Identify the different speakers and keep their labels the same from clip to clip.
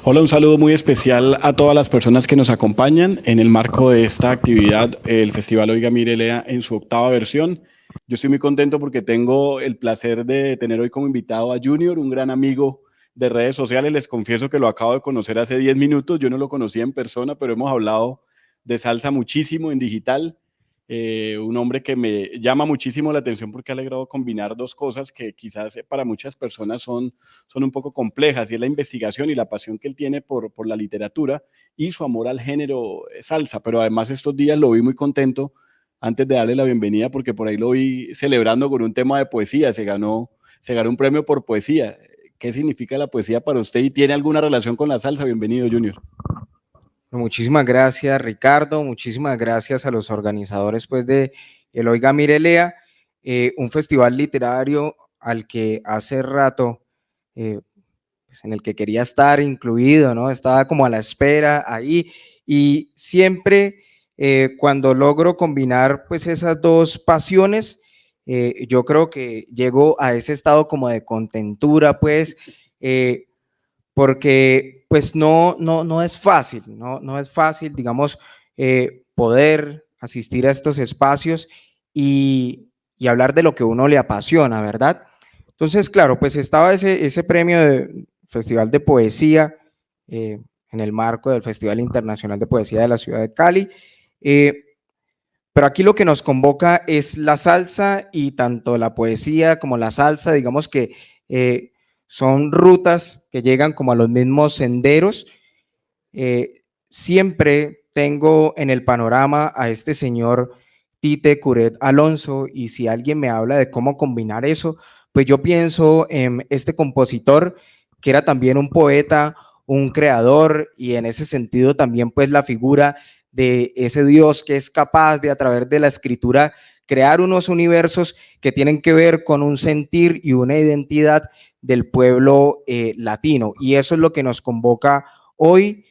Speaker 1: Hola, un saludo muy especial a todas las personas que nos acompañan en el marco de esta actividad, el Festival Oiga Mire Lea en su octava versión. Yo estoy muy contento porque tengo el placer de tener hoy como invitado a Junior, un gran amigo de redes sociales. Les confieso que lo acabo de conocer hace 10 minutos, yo no lo conocía en persona, pero hemos hablado de salsa muchísimo en digital. Un hombre que me llama muchísimo la atención porque ha logrado combinar dos cosas que quizás para muchas personas son un poco complejas, y es la investigación y la pasión que él tiene por la literatura y su amor al género salsa. Pero además estos días lo vi muy contento antes de darle la bienvenida, porque por ahí lo vi celebrando con un tema de poesía, se ganó un premio por poesía. ¿Qué significa la poesía para usted y tiene alguna relación con la salsa? Bienvenido, Junior.
Speaker 2: Muchísimas gracias, Ricardo. Muchísimas gracias a los organizadores pues, de el Oiga Mire Lea, un festival literario al que hace rato, pues, en el que quería estar incluido, ¿no? Estaba como a la espera ahí, y siempre cuando logro combinar pues, esas dos pasiones, yo creo que llego a ese estado como de contentura, pues, porque pues no es fácil, no es fácil, digamos, poder asistir a estos espacios y hablar de lo que uno le apasiona, ¿verdad? Entonces, claro, pues estaba ese premio de Festival de Poesía en el marco del Festival Internacional de Poesía de la ciudad de Cali, pero aquí lo que nos convoca es la salsa, y tanto la poesía como la salsa, digamos que son rutas que llegan como a los mismos senderos. Siempre tengo en el panorama a este señor Tite Curet Alonso, y si alguien me habla de cómo combinar eso, pues yo pienso en este compositor que era también un poeta, un creador, y en ese sentido también pues la figura de ese Dios que es capaz de, a través de la escritura, crear unos universos que tienen que ver con un sentir y una identidad del pueblo latino, y eso es lo que nos convoca hoy.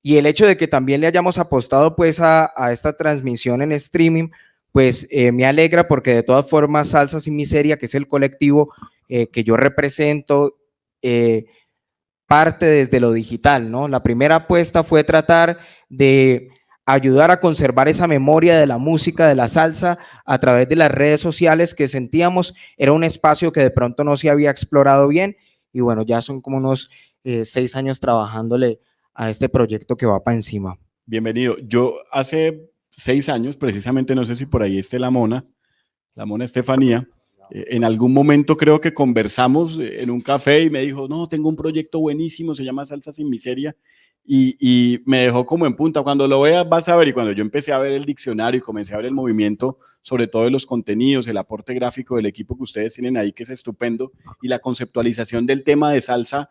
Speaker 2: Y el hecho de que también le hayamos apostado pues a esta transmisión en streaming, pues me alegra, porque de todas formas Salsa Sin Miseria, que es el colectivo que yo represento, parte desde lo digital, ¿no? La primera apuesta fue tratar de ayudar a conservar esa memoria de la música, de la salsa, a través de las redes sociales, que sentíamos era un espacio que de pronto no se había explorado bien, y bueno, ya son como unos 6 años trabajándole a este proyecto que va para encima.
Speaker 1: Bienvenido. Yo hace 6 años, precisamente, no sé si por ahí esté la Mona Estefanía, en algún momento creo que conversamos en un café y me dijo, no, tengo un proyecto buenísimo, se llama Salsa Sin Miseria, y me dejó como en punta. Cuando lo veas vas a ver. Y cuando yo empecé a ver el diccionario y comencé a ver el movimiento, sobre todo de los contenidos, el aporte gráfico del equipo que ustedes tienen ahí, que es estupendo, y la conceptualización del tema de salsa,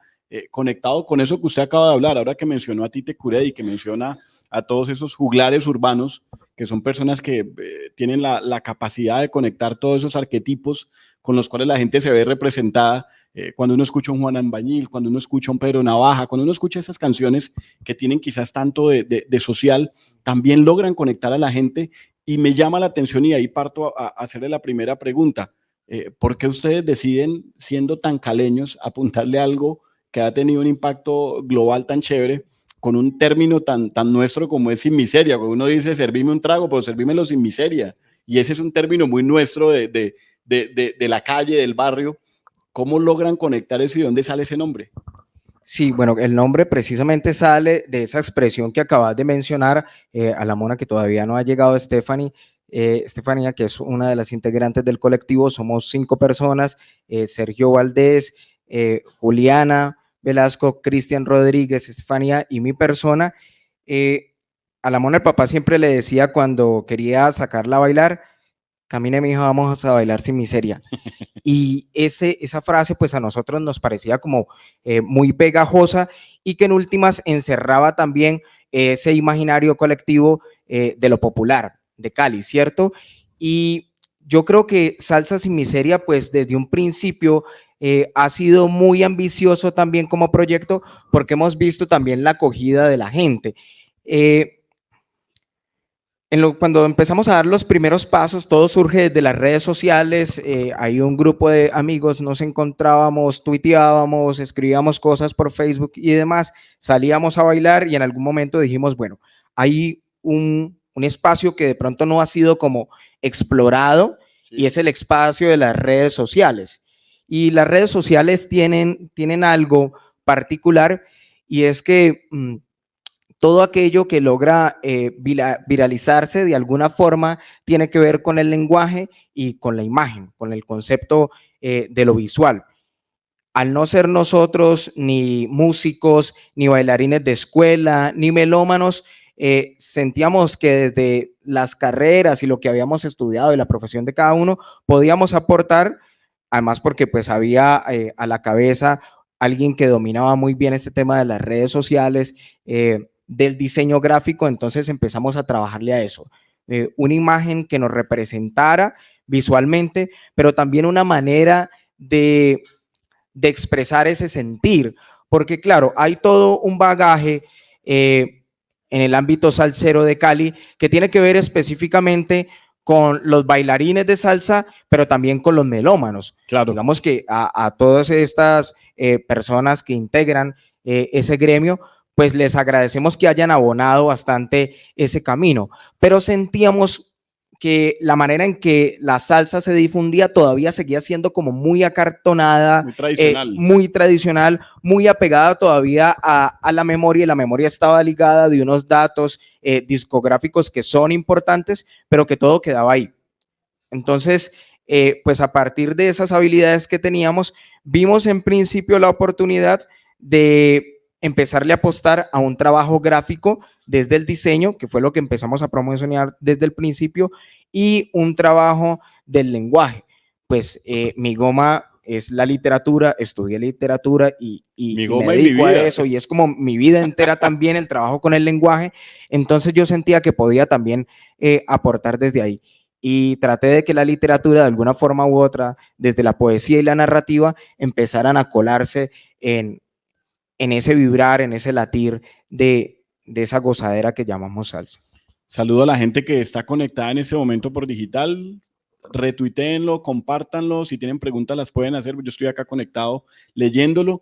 Speaker 1: conectado con eso que usted acaba de hablar, ahora que mencionó a Tite Curet y que menciona a todos esos juglares urbanos, que son personas que tienen la capacidad de conectar todos esos arquetipos con los cuales la gente se ve representada. Cuando uno escucha un Juan Albañil, cuando uno escucha un Pedro Navaja, cuando uno escucha esas canciones que tienen quizás tanto de social, también logran conectar a la gente. Y me llama la atención, y ahí parto a hacerle la primera pregunta. ¿Por qué ustedes deciden, siendo tan caleños, apuntarle a algo que ha tenido un impacto global tan chévere, con un término tan nuestro como es sin miseria? Cuando uno dice servime un trago, pero servímelo sin miseria, y ese es un término muy nuestro de la calle, del barrio. ¿Cómo logran conectar eso y de dónde sale ese nombre?
Speaker 2: Sí, bueno, el nombre precisamente sale de esa expresión que acabas de mencionar, a la Mona, que todavía no ha llegado, Stephanie. Estefanía, que es una de las integrantes del colectivo. Somos 5 personas: Sergio Valdés, Juliana Velasco, Cristian Rodríguez, Estefanía y mi persona. A la Mona el papá siempre le decía, cuando quería sacarla a bailar: camine, mi hijo, vamos a bailar sin miseria. Y esa frase pues a nosotros nos parecía como muy pegajosa, y que en últimas encerraba también ese imaginario colectivo de lo popular de Cali, ¿cierto? Y yo creo que Salsa Sin Miseria pues desde un principio ha sido muy ambicioso también como proyecto, porque hemos visto también la acogida de la gente. Cuando empezamos a dar los primeros pasos, todo surge desde las redes sociales. Hay un grupo de amigos, nos encontrábamos, tuiteábamos, escribíamos cosas por Facebook y demás, salíamos a bailar y en algún momento dijimos, bueno, hay un espacio que de pronto no ha sido como explorado, sí, y es el espacio de las redes sociales. Y las redes sociales tienen algo particular, y es que todo aquello que logra viralizarse de alguna forma tiene que ver con el lenguaje y con la imagen, con el concepto de lo visual. Al no ser nosotros ni músicos, ni bailarines de escuela, ni melómanos, sentíamos que desde las carreras y lo que habíamos estudiado y la profesión de cada uno podíamos aportar, además porque pues había a la cabeza alguien que dominaba muy bien este tema de las redes sociales, del diseño gráfico. Entonces empezamos a trabajarle a eso, una imagen que nos representara visualmente, pero también una manera de expresar ese sentir, porque claro, hay todo un bagaje en el ámbito salsero de Cali que tiene que ver específicamente con los bailarines de salsa, pero también con los melómanos.
Speaker 1: Claro.
Speaker 2: Digamos que a todas estas personas que integran ese gremio, pues les agradecemos que hayan abonado bastante ese camino, pero sentíamos que la manera en que la salsa se difundía todavía seguía siendo como muy acartonada, muy tradicional, muy apegada todavía a la memoria, y la memoria estaba ligada de unos datos discográficos que son importantes, pero que todo quedaba ahí. Entonces, pues a partir de esas habilidades que teníamos, vimos en principio la oportunidad de empezarle a apostar a un trabajo gráfico desde el diseño, que fue lo que empezamos a promocionar desde el principio, y un trabajo del lenguaje. Pues mi goma es la literatura, estudié literatura y me dedico a eso, y es como mi vida entera también el trabajo con el lenguaje. Entonces yo sentía que podía también aportar desde ahí. Y traté de que la literatura, de alguna forma u otra, desde la poesía y la narrativa, empezaran a colarse en ese vibrar, en ese latir de esa gozadera que llamamos salsa.
Speaker 1: Saludo a la gente que está conectada en este momento por digital. Retuiteenlo, compártanlo. Si tienen preguntas las pueden hacer. Yo estoy acá conectado leyéndolo.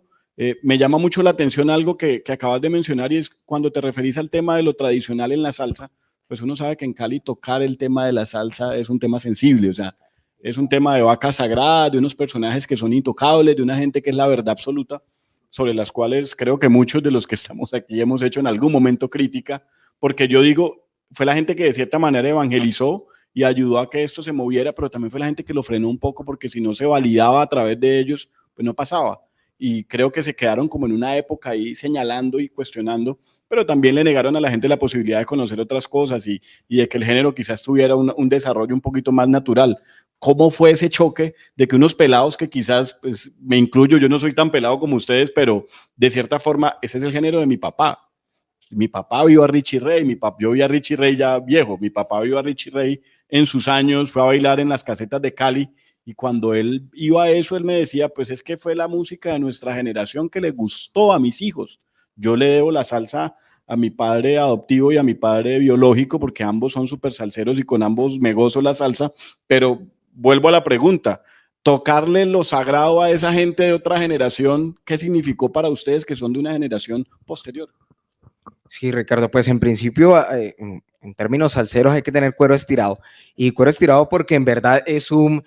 Speaker 1: Me llama mucho la atención algo que acabas de mencionar, y es cuando te referís al tema de lo tradicional en la salsa. Pues uno sabe que en Cali tocar el tema de la salsa es un tema sensible, o sea, es un tema de vaca sagrada, de unos personajes que son intocables, de una gente que es la verdad absoluta, sobre las cuales creo que muchos de los que estamos aquí hemos hecho en algún momento crítica, porque yo digo, fue la gente que de cierta manera evangelizó y ayudó a que esto se moviera, pero también fue la gente que lo frenó un poco, porque si no se validaba a través de ellos, pues no pasaba. Y creo que se quedaron como en una época ahí señalando y cuestionando, pero también le negaron a la gente la posibilidad de conocer otras cosas y de que el género quizás tuviera un desarrollo un poquito más natural. ¿Cómo fue ese choque de que unos pelados que quizás, pues me incluyo, yo no soy tan pelado como ustedes, pero de cierta forma ese es el género de mi papá? Mi papá vio a Richie Ray, yo vi a Richie Ray ya viejo, mi papá vio a Richie Ray en sus años, fue a bailar en las casetas de Cali, y cuando él iba a eso, él me decía, pues es que fue la música de nuestra generación que le gustó a mis hijos. Yo le debo la salsa a mi padre adoptivo y a mi padre biológico, porque ambos son súper salseros y con ambos me gozo la salsa, pero vuelvo a la pregunta, tocarle lo sagrado a esa gente de otra generación, ¿qué significó para ustedes que son de una generación posterior?
Speaker 2: Sí, Ricardo, pues en principio, en términos salseros hay que tener cuero estirado, y cuero estirado porque en verdad es un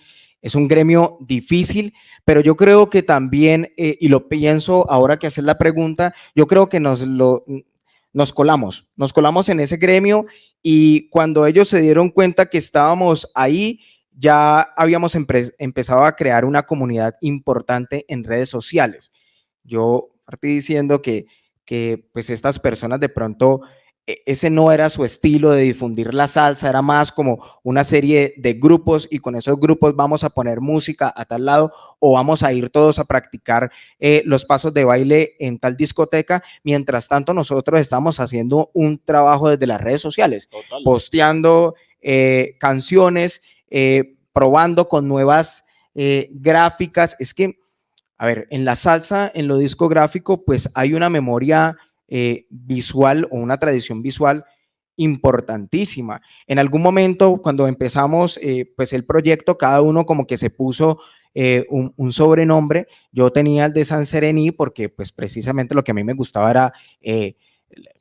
Speaker 2: gremio difícil, pero yo creo que también, y lo pienso ahora que haces la pregunta, yo creo que nos colamos en ese gremio, y cuando ellos se dieron cuenta que estábamos ahí, ya habíamos empezado a crear una comunidad importante en redes sociales. Yo partí diciendo que pues estas personas de pronto ese no era su estilo de difundir la salsa, era más como una serie de grupos, y con esos grupos vamos a poner música a tal lado, o vamos a ir todos a practicar los pasos de baile en tal discoteca. Mientras tanto, nosotros estamos haciendo un trabajo desde las redes sociales, total, posteando canciones, probando con nuevas gráficas. Es que, a ver, en la salsa, en lo discográfico, pues hay una memoria visual o una tradición visual importantísima. En algún momento, cuando empezamos pues el proyecto, cada uno como que se puso un sobrenombre. Yo tenía el de San Serení porque pues precisamente lo que a mí me gustaba era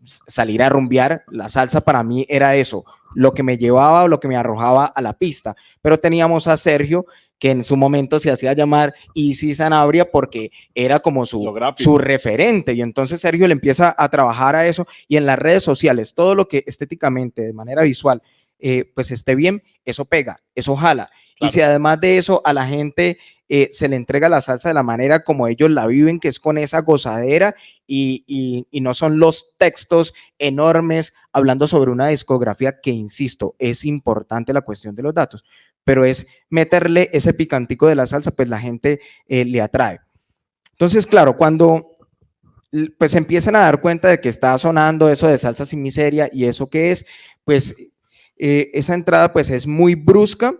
Speaker 2: salir a rumbear. La salsa para mí era eso, lo que me llevaba o lo que me arrojaba a la pista. Pero teníamos a Sergio, que en su momento se hacía llamar Easy Sanabria porque era como su referente. Y entonces Sergio le empieza a trabajar a eso, y en las redes sociales, todo lo que estéticamente, de manera visual, pues esté bien, eso pega, eso jala. Claro. Y si además de eso a la gente se le entrega la salsa de la manera como ellos la viven, que es con esa gozadera, y no son los textos enormes hablando sobre una discografía que, insisto, es importante la cuestión de los datos, pero es meterle ese picantico de la salsa, pues la gente le atrae. Entonces, claro, cuando pues empiezan a dar cuenta de que está sonando eso de Salsa Sin Miseria, y eso que es, pues esa entrada pues es muy brusca,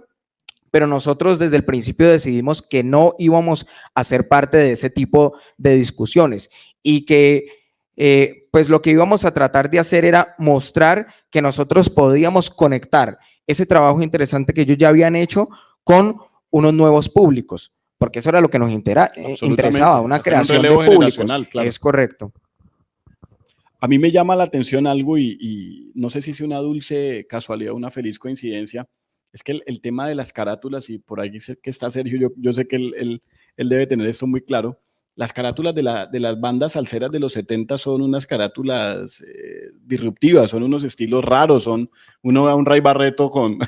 Speaker 2: pero nosotros desde el principio decidimos que no íbamos a ser parte de ese tipo de discusiones, y que pues lo que íbamos a tratar de hacer era mostrar que nosotros podíamos conectar ese trabajo interesante que ellos ya habían hecho con unos nuevos públicos, porque eso era lo que nos interesaba, una creación de públicos. Claro. Es correcto.
Speaker 1: A mí me llama la atención algo, y no sé si es una dulce casualidad, una feliz coincidencia, es que el tema de las carátulas, y por ahí que está Sergio, yo sé que él debe tener esto muy claro. Las carátulas de las bandas salseras de los 70 son unas carátulas disruptivas, son unos estilos raros, uno ve a un Ray Barretto con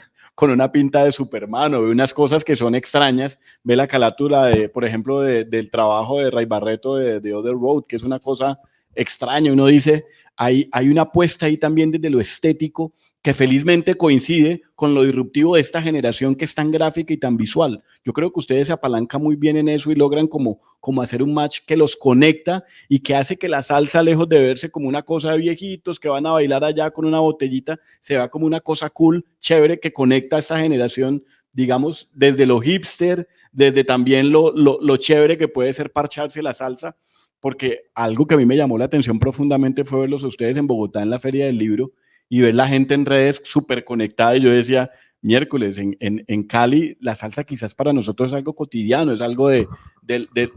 Speaker 1: una pinta de Superman, o ve unas cosas que son extrañas, ve la carátula, por ejemplo, del trabajo de Ray Barretto de Other Road, que es una cosa extraña. Uno dice, hay una apuesta ahí también desde lo estético que felizmente coincide con lo disruptivo de esta generación que es tan gráfica y tan visual. Yo creo que ustedes se apalancan muy bien en eso y logran como hacer un match que los conecta y que hace que la salsa, lejos de verse como una cosa de viejitos que van a bailar allá con una botellita, se vea como una cosa cool, chévere, que conecta a esta generación, digamos, desde lo hipster, desde también lo chévere que puede ser parcharse la salsa. Porque algo que a mí me llamó la atención profundamente fue verlos a ustedes en Bogotá en la Feria del Libro y ver la gente en redes súper conectada, y yo decía, miércoles, en Cali la salsa quizás para nosotros es algo cotidiano, es algo de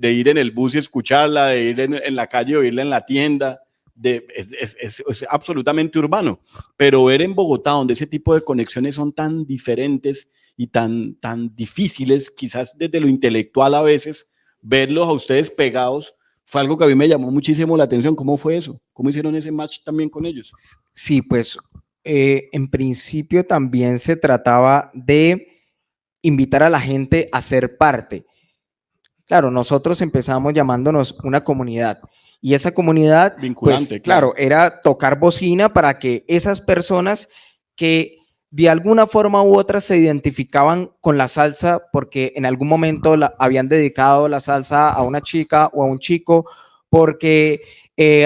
Speaker 1: ir en el bus y escucharla, de ir en la calle o oírla en la tienda, es absolutamente urbano, pero ver en Bogotá, donde ese tipo de conexiones son tan diferentes y tan difíciles, quizás desde lo intelectual a veces, verlos a ustedes pegados, fue algo que a mí me llamó muchísimo la atención. ¿Cómo fue eso? ¿Cómo hicieron ese match también con ellos?
Speaker 2: Sí, pues en principio también se trataba de invitar a la gente a ser parte. Claro, nosotros empezamos llamándonos una comunidad, y esa comunidad, vinculante, pues, claro, era tocar bocina para que esas personas que de alguna forma u otra se identificaban con la salsa, porque en algún momento habían dedicado la salsa a una chica o a un chico, porque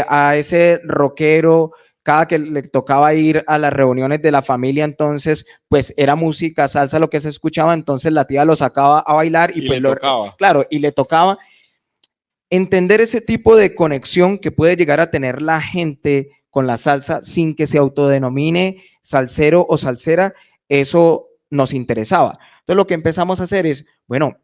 Speaker 2: a ese rockero, cada que le tocaba ir a las reuniones de la familia, entonces, pues era música, salsa lo que se escuchaba, entonces la tía lo sacaba a bailar y pues
Speaker 1: le tocaba.
Speaker 2: Claro, y le tocaba. Entender ese tipo de conexión que puede llegar a tener la gente con la salsa sin que se autodenomine salsero o salsera, eso nos interesaba. Entonces lo que empezamos a hacer es, bueno,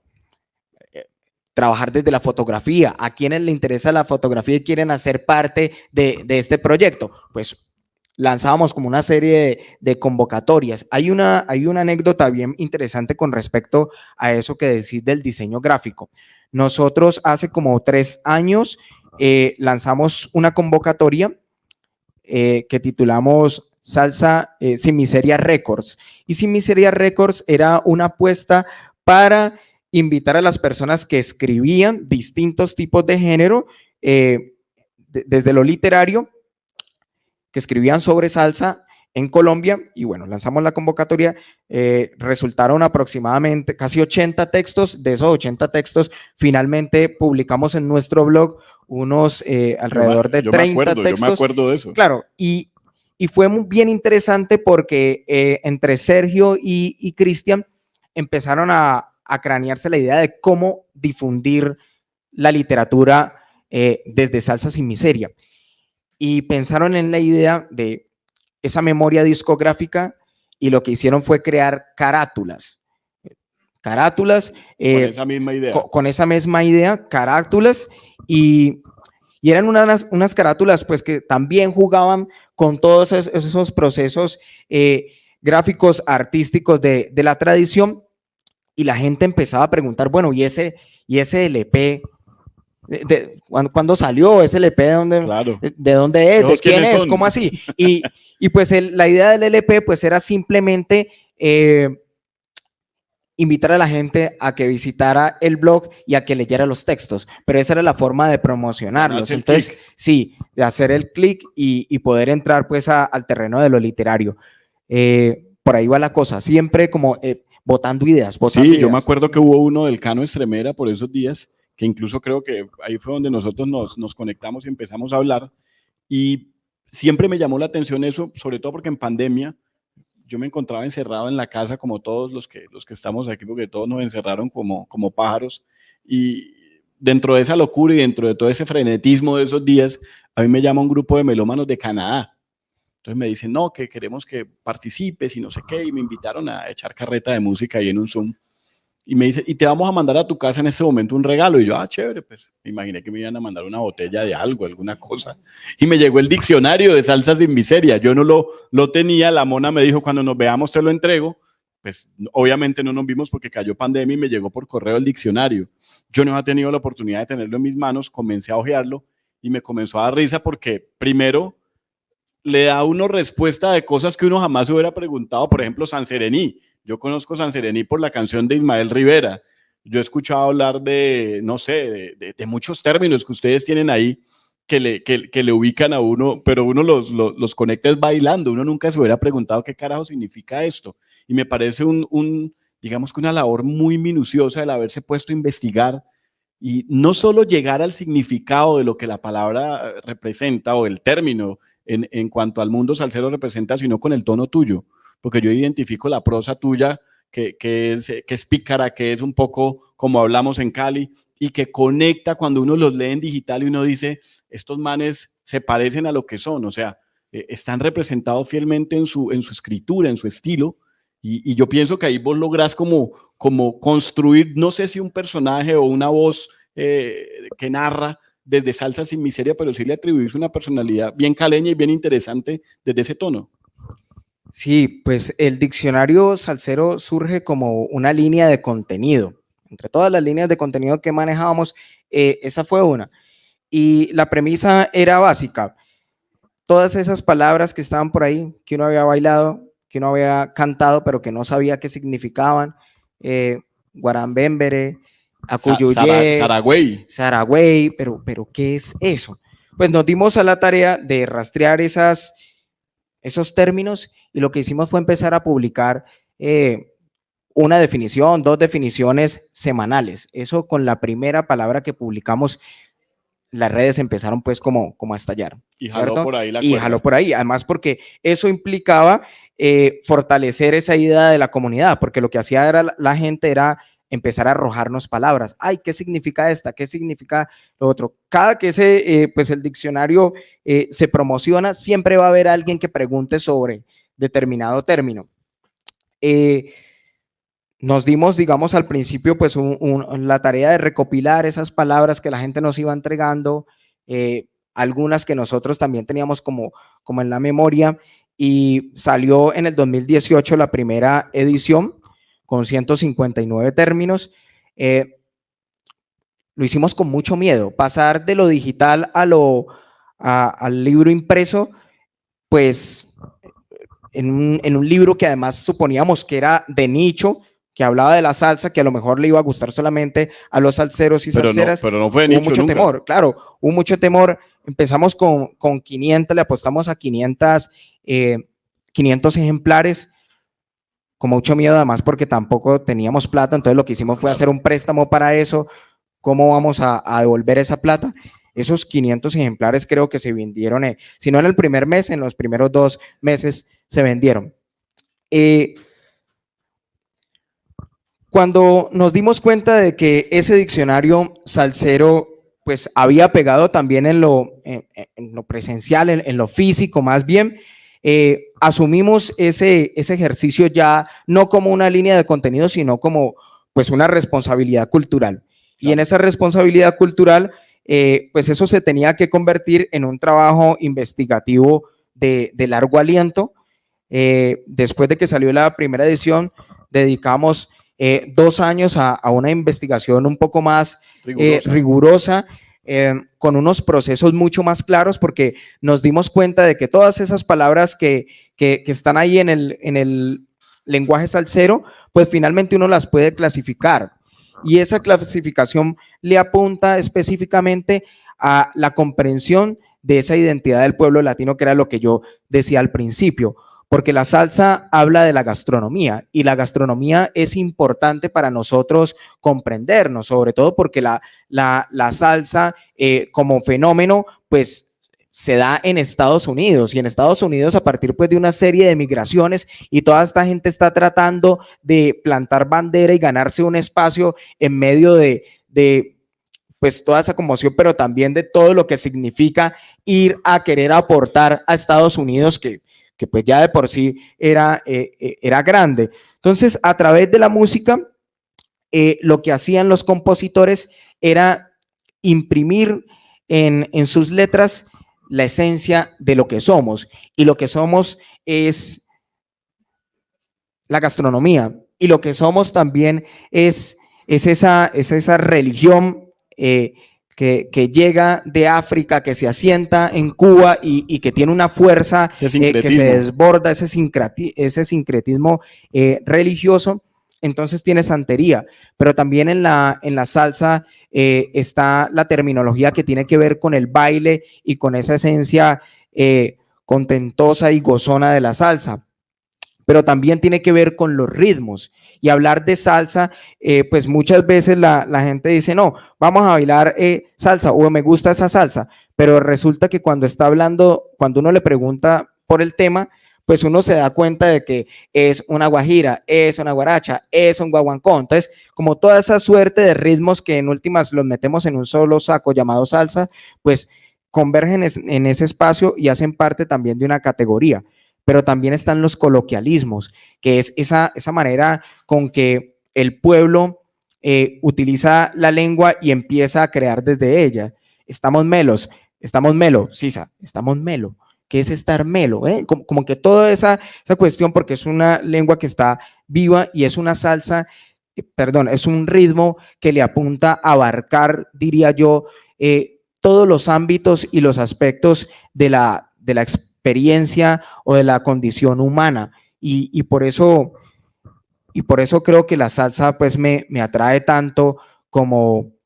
Speaker 2: trabajar desde la fotografía. ¿A quienes le interesa la fotografía y quieren hacer parte de este proyecto? Pues lanzábamos como una serie de convocatorias. Hay una anécdota bien interesante con respecto a eso que decís del diseño gráfico. Nosotros hace como 3 años lanzamos una convocatoria que titulamos Salsa Sin Miseria Records. Y Sin Miseria Records era una apuesta para invitar a las personas que escribían distintos tipos de género, desde lo literario, que escribían sobre salsa en Colombia, y bueno, lanzamos la convocatoria, resultaron aproximadamente casi 80 textos. De esos 80 textos, finalmente publicamos en nuestro blog unos alrededor de 30 textos.
Speaker 1: Yo me acuerdo de eso.
Speaker 2: Claro, y fue muy bien interesante porque entre Sergio y Cristian empezaron a cranearse la idea de cómo difundir la literatura desde Salsa Sin Miseria. Y pensaron en la idea de esa memoria discográfica y lo que hicieron fue crear carátulas. Carátulas.
Speaker 1: Con esa misma idea.
Speaker 2: Con esa misma idea, carátulas, y eran unas carátulas pues que también jugaban con todos esos procesos gráficos, artísticos de la tradición, y la gente empezaba a preguntar, bueno, ¿y ese LP? ¿Cuándo salió ese LP?
Speaker 1: Claro.
Speaker 2: ¿De dónde es? ¿De quién es? ¿Cómo así? Y pues la idea del LP pues era simplemente invitar a la gente a que visitara el blog y a que leyera los textos, pero esa era la forma de promocionarlos. Entonces, sí, de hacer el clic y poder entrar pues al terreno de lo literario. Por ahí va la cosa, siempre como botando ideas.
Speaker 1: Sí, yo me acuerdo que hubo uno del Cano Estremera por esos días, que incluso creo que ahí fue donde nosotros nos conectamos y empezamos a hablar, y siempre me llamó la atención eso, sobre todo porque en pandemia yo me encontraba encerrado en la casa como todos los que estamos aquí, porque todos nos encerraron como pájaros, y dentro de esa locura y dentro de todo ese frenetismo de esos días, a mí me llama un grupo de melómanos de Canadá. Entonces me dicen, no, que queremos que participes y no sé qué, y me invitaron a echar carreta de música ahí en un Zoom. Y me dice, y te vamos a mandar a tu casa en este momento un regalo. Y yo, chévere, pues me imaginé que me iban a mandar una botella de algo, alguna cosa. Y me llegó el diccionario de salsa sin miseria. Yo no lo tenía, la mona me dijo, cuando nos veamos te lo entrego. Pues obviamente no nos vimos porque cayó pandemia y me llegó por correo el diccionario. Yo no había tenido la oportunidad de tenerlo en mis manos, comencé a hojearlo y me comenzó a dar risa porque primero le da a uno respuesta de cosas que uno jamás se hubiera preguntado. Por ejemplo, San Serení. Yo conozco San Serení por la canción de Ismael Rivera. Yo he escuchado hablar de, no sé, de muchos términos que ustedes tienen ahí que le ubican a uno, pero uno los conecta es bailando. Uno nunca se hubiera preguntado qué carajo significa esto. Y me parece digamos que una labor muy minuciosa el haberse puesto a investigar y no solo llegar al significado de lo que la palabra representa o el término en cuanto al mundo salsero representa, sino con el tono tuyo, porque yo identifico la prosa tuya que es pícara, que es un poco como hablamos en Cali y que conecta cuando uno los lee en digital y uno dice, estos manes se parecen a lo que son, o sea, están representados fielmente en su escritura, en su estilo, y yo pienso que ahí vos lográs como construir, no sé si un personaje o una voz que narra desde Salsa sin Miseria, pero sí le atribuís una personalidad bien caleña y bien interesante desde ese tono.
Speaker 2: Sí, pues el diccionario salsero surge como una línea de contenido. Entre todas las líneas de contenido que manejábamos, esa fue una. Y la premisa era básica. Todas esas palabras que estaban por ahí, que uno había bailado, que uno había cantado, pero que no sabía qué significaban, guarambémbere, acuyuyé, Saragüey, pero ¿qué es eso? Pues nos dimos a la tarea de rastrear esos términos y lo que hicimos fue empezar a publicar una definición, 2 definiciones semanales. Eso con la primera palabra que publicamos, las redes empezaron pues como a estallar.
Speaker 1: Y jaló por ahí la
Speaker 2: cuerda. Y jaló por ahí, además porque eso implicaba fortalecer esa idea de la comunidad, porque lo que hacía la gente era empezar a arrojarnos palabras. Ay, ¿qué significa esta? ¿Qué significa lo otro? Cada que pues el diccionario se promociona, siempre va a haber alguien que pregunte sobre determinado término. Nos dimos, digamos, al principio, pues la tarea de recopilar esas palabras que la gente nos iba entregando, algunas que nosotros también teníamos como en la memoria, y salió en el 2018 la primera edición con 159 términos. Lo hicimos con mucho miedo, pasar de lo digital al libro impreso, pues en un libro que además suponíamos que era de nicho, que hablaba de la salsa, que a lo mejor le iba a gustar solamente a los salseros y salseras.
Speaker 1: Pero no fue de nicho
Speaker 2: mucho
Speaker 1: nunca.
Speaker 2: Temor, claro, hubo mucho temor. Empezamos con 500, le apostamos a 500 ejemplares, con mucho miedo además porque tampoco teníamos plata, entonces lo que hicimos fue hacer un préstamo para eso. ¿Cómo vamos a devolver esa plata? Esos 500 ejemplares creo que se vendieron, si no en el primer mes, en los primeros 2 meses se vendieron. Cuando nos dimos cuenta de que ese diccionario salsero pues había pegado también en lo presencial, en lo físico más bien, asumimos ese ejercicio ya no como una línea de contenido, sino como pues una responsabilidad cultural. Y en esa responsabilidad cultural, pues eso se tenía que convertir en un trabajo investigativo de largo aliento. Después de que salió la primera edición, dedicamos 2 años a una investigación un poco más rigurosa, con unos procesos mucho más claros, porque nos dimos cuenta de que todas esas palabras que están ahí en el lenguaje salsero, pues finalmente uno las puede clasificar. Y esa clasificación le apunta específicamente a la comprensión de esa identidad del pueblo latino, que era lo que yo decía al principio, porque la salsa habla de la gastronomía y la gastronomía es importante para nosotros comprendernos, sobre todo porque la salsa como fenómeno, pues se da en Estados Unidos, y en Estados Unidos a partir pues de una serie de migraciones, y toda esta gente está tratando de plantar bandera y ganarse un espacio en medio de pues toda esa conmoción, pero también de todo lo que significa ir a querer aportar a Estados Unidos, que pues ya de por sí era grande. Entonces, a través de la música, lo que hacían los compositores era imprimir en sus letras la esencia de lo que somos, y lo que somos es la gastronomía, y lo que somos también es esa religión que llega de África, que se asienta en Cuba y que tiene una fuerza que se desborda, ese sincretismo religioso. Entonces tiene santería, pero también en la salsa está la terminología que tiene que ver con el baile y con esa esencia contentosa y gozona de la salsa, pero también tiene que ver con los ritmos. Y hablar de salsa, pues muchas veces la gente dice, no, vamos a bailar salsa, o me gusta esa salsa, pero resulta que cuando está hablando, cuando uno le pregunta por el tema, pues uno se da cuenta de que es una guajira, es una guaracha, es un guaguancó. Entonces, como toda esa suerte de ritmos que en últimas los metemos en un solo saco llamado salsa, pues convergen en ese espacio y hacen parte también de una categoría. Pero también están los coloquialismos, que es esa manera con que el pueblo utiliza la lengua y empieza a crear desde ella. Estamos melo, Sisa, estamos melo. ¿Qué es estar melo? Como que toda esa cuestión, porque es una lengua que está viva y es una salsa, es un ritmo que le apunta a abarcar, diría yo, todos los ámbitos y los aspectos de la experiencia o de la condición humana, y por eso creo que la salsa pues me atrae tanto como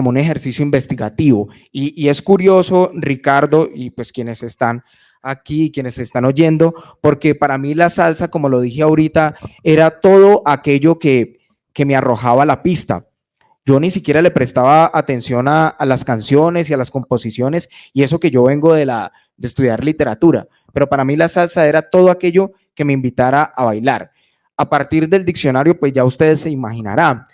Speaker 2: un ejercicio investigativo. Y es curioso, Ricardo, y pues quienes están aquí, quienes están oyendo, porque para mí la salsa, como lo dije ahorita, era todo aquello que me arrojaba la pista. Yo ni siquiera le prestaba atención a las canciones y a las composiciones, y eso que yo vengo de estudiar literatura, pero para mí la salsa era todo aquello que me invitara a bailar. A partir del diccionario, pues ya ustedes se imaginarán,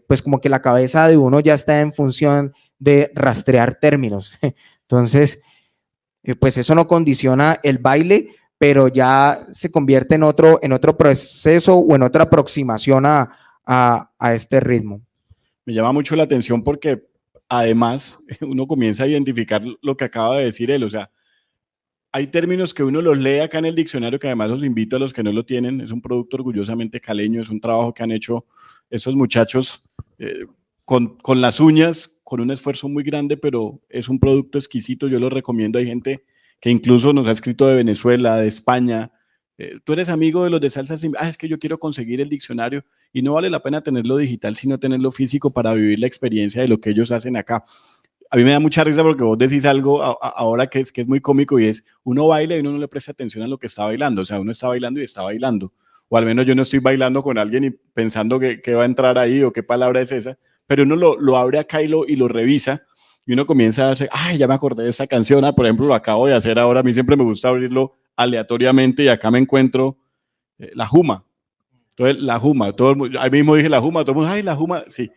Speaker 2: pues como que la cabeza de uno ya está en función de rastrear términos. Entonces, pues eso no condiciona el baile, pero ya se convierte en otro proceso o en otra aproximación a este ritmo.
Speaker 1: Me llama mucho la atención porque además uno comienza a identificar lo que acaba de decir él, o sea, hay términos que uno los lee acá en el diccionario, que además los invito a los que no lo tienen, es un producto orgullosamente caleño, es un trabajo que han hecho esos muchachos con las uñas, con un esfuerzo muy grande, pero es un producto exquisito, yo lo recomiendo. Hay gente que incluso nos ha escrito de Venezuela, de España, tú eres amigo de los de salsa, es que yo quiero conseguir el diccionario, y no vale la pena tenerlo digital, sino tenerlo físico para vivir la experiencia de lo que ellos hacen acá. A mí me da mucha risa porque vos decís algo ahora que es muy cómico, y es, uno baila y uno no le presta atención a lo que está bailando, o sea, uno está bailando y está bailando, o al menos yo no estoy bailando con alguien y pensando que va a entrar ahí o qué palabra es esa, pero uno lo abre acá y lo revisa, y uno comienza a darse, ay, ya me acordé de esa canción, por ejemplo, lo acabo de hacer ahora, a mí siempre me gusta abrirlo aleatoriamente y acá me encuentro la Juma. Entonces, la Juma, ahí mismo dije la Juma, todo el mundo, ay, la Juma, sí,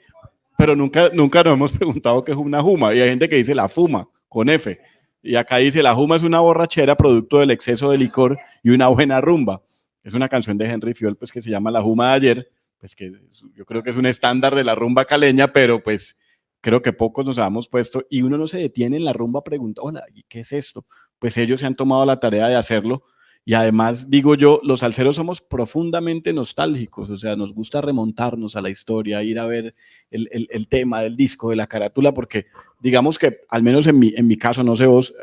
Speaker 1: pero nunca nos hemos preguntado qué es una Juma, y hay gente que dice la Fuma, con F. Y acá dice, la juma es una borrachera producto del exceso de licor y una buena rumba. Es una canción de Henry Fiol, pues que se llama La Juma de Ayer, pues que yo creo que es un estándar de la rumba caleña, pero pues creo que pocos nos habíamos puesto y uno no se detiene en la rumba a preguntar, hola, ¿y qué es esto? Pues ellos se han tomado la tarea de hacerlo y además, digo yo, los salseros somos profundamente nostálgicos, o sea, nos gusta remontarnos a la historia, ir a ver el tema del disco, de la carátula, porque digamos que, al menos en mi caso, no sé vos,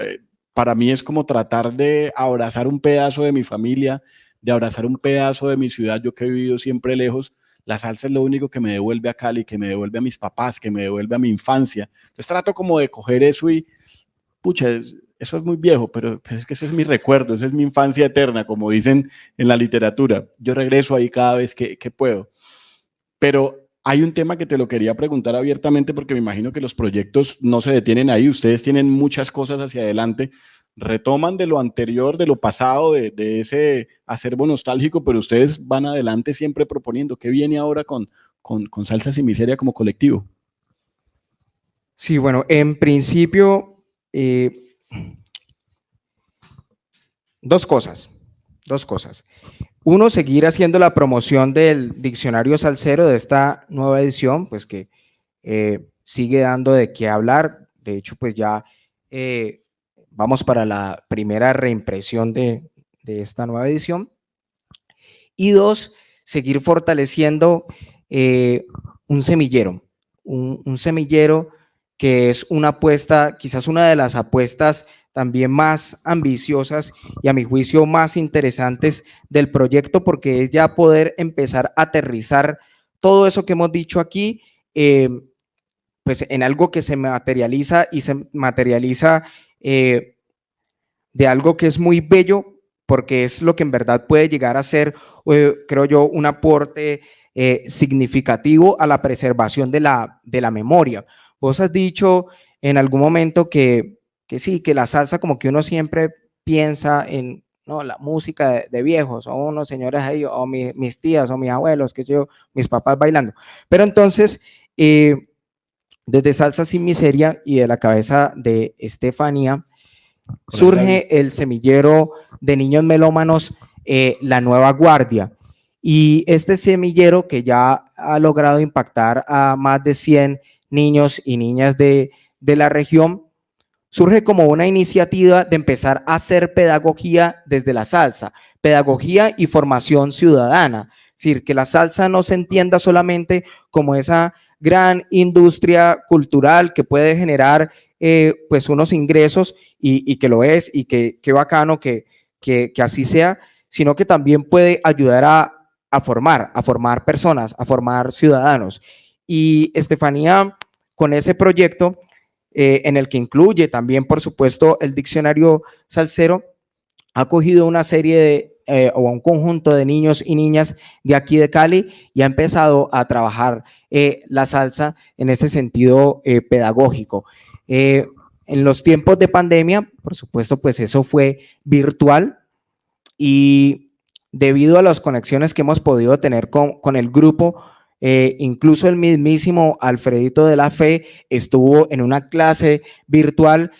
Speaker 1: para mí es como tratar de abrazar un pedazo de mi familia, de abrazar un pedazo de mi ciudad, yo que he vivido siempre lejos. La salsa es lo único que me devuelve a Cali, que me devuelve a mis papás, que me devuelve a mi infancia. Entonces trato como de coger eso y, pucha, eso es muy viejo, pero pues es que ese es mi recuerdo, esa es mi infancia eterna, como dicen en la literatura. Yo regreso ahí cada vez que puedo. Pero hay un tema que te lo quería preguntar abiertamente porque me imagino que los proyectos no se detienen ahí, ustedes tienen muchas cosas hacia adelante, retoman de lo anterior, de lo pasado, de ese acervo nostálgico, pero ustedes van adelante siempre proponiendo. ¿Qué viene ahora con Salsas y Miseria como colectivo?
Speaker 2: Sí, bueno, en principio, dos cosas. Uno, seguir haciendo la promoción del diccionario salsero de esta nueva edición, pues que sigue dando de qué hablar. De hecho, pues ya vamos para la primera reimpresión de esta nueva edición. Y dos, seguir fortaleciendo un semillero, un semillero que es una apuesta, quizás una de las apuestas también más ambiciosas y a mi juicio más interesantes del proyecto, porque es ya poder empezar a aterrizar todo eso que hemos dicho aquí, pues en algo que se materializa y se materializa de algo que es muy bello, porque es lo que en verdad puede llegar a ser, creo yo, un aporte significativo a la preservación de la memoria. Vos has dicho en algún momento que sí, que la salsa como que uno siempre piensa en, no, la música de viejos, o unos señores ahí, o mis tías, o mis abuelos, que yo, mis papás bailando. Pero entonces, desde Salsa Sin Miseria y de la cabeza de Estefanía, surge el semillero de niños melómanos, La Nueva Guardia. Y este semillero, que ya ha logrado impactar a más de 100 niños y niñas de la región, surge como una iniciativa de empezar a hacer pedagogía desde la salsa, pedagogía y formación ciudadana. Es decir, que la salsa no se entienda solamente como esa gran industria cultural que puede generar pues unos ingresos y que lo es, y que bacano que así sea, sino que también puede ayudar a formar personas, a formar ciudadanos. Y Estefanía, con ese proyecto, en el que incluye también, por supuesto, el diccionario salsero, ha cogido una serie de, o un conjunto de niños y niñas de aquí de Cali y ha empezado a trabajar la salsa en ese sentido pedagógico. En los tiempos de pandemia, por supuesto, pues eso fue virtual y debido a las conexiones que hemos podido tener con el grupo, incluso el mismísimo Alfredito de la Fe estuvo en una clase virtual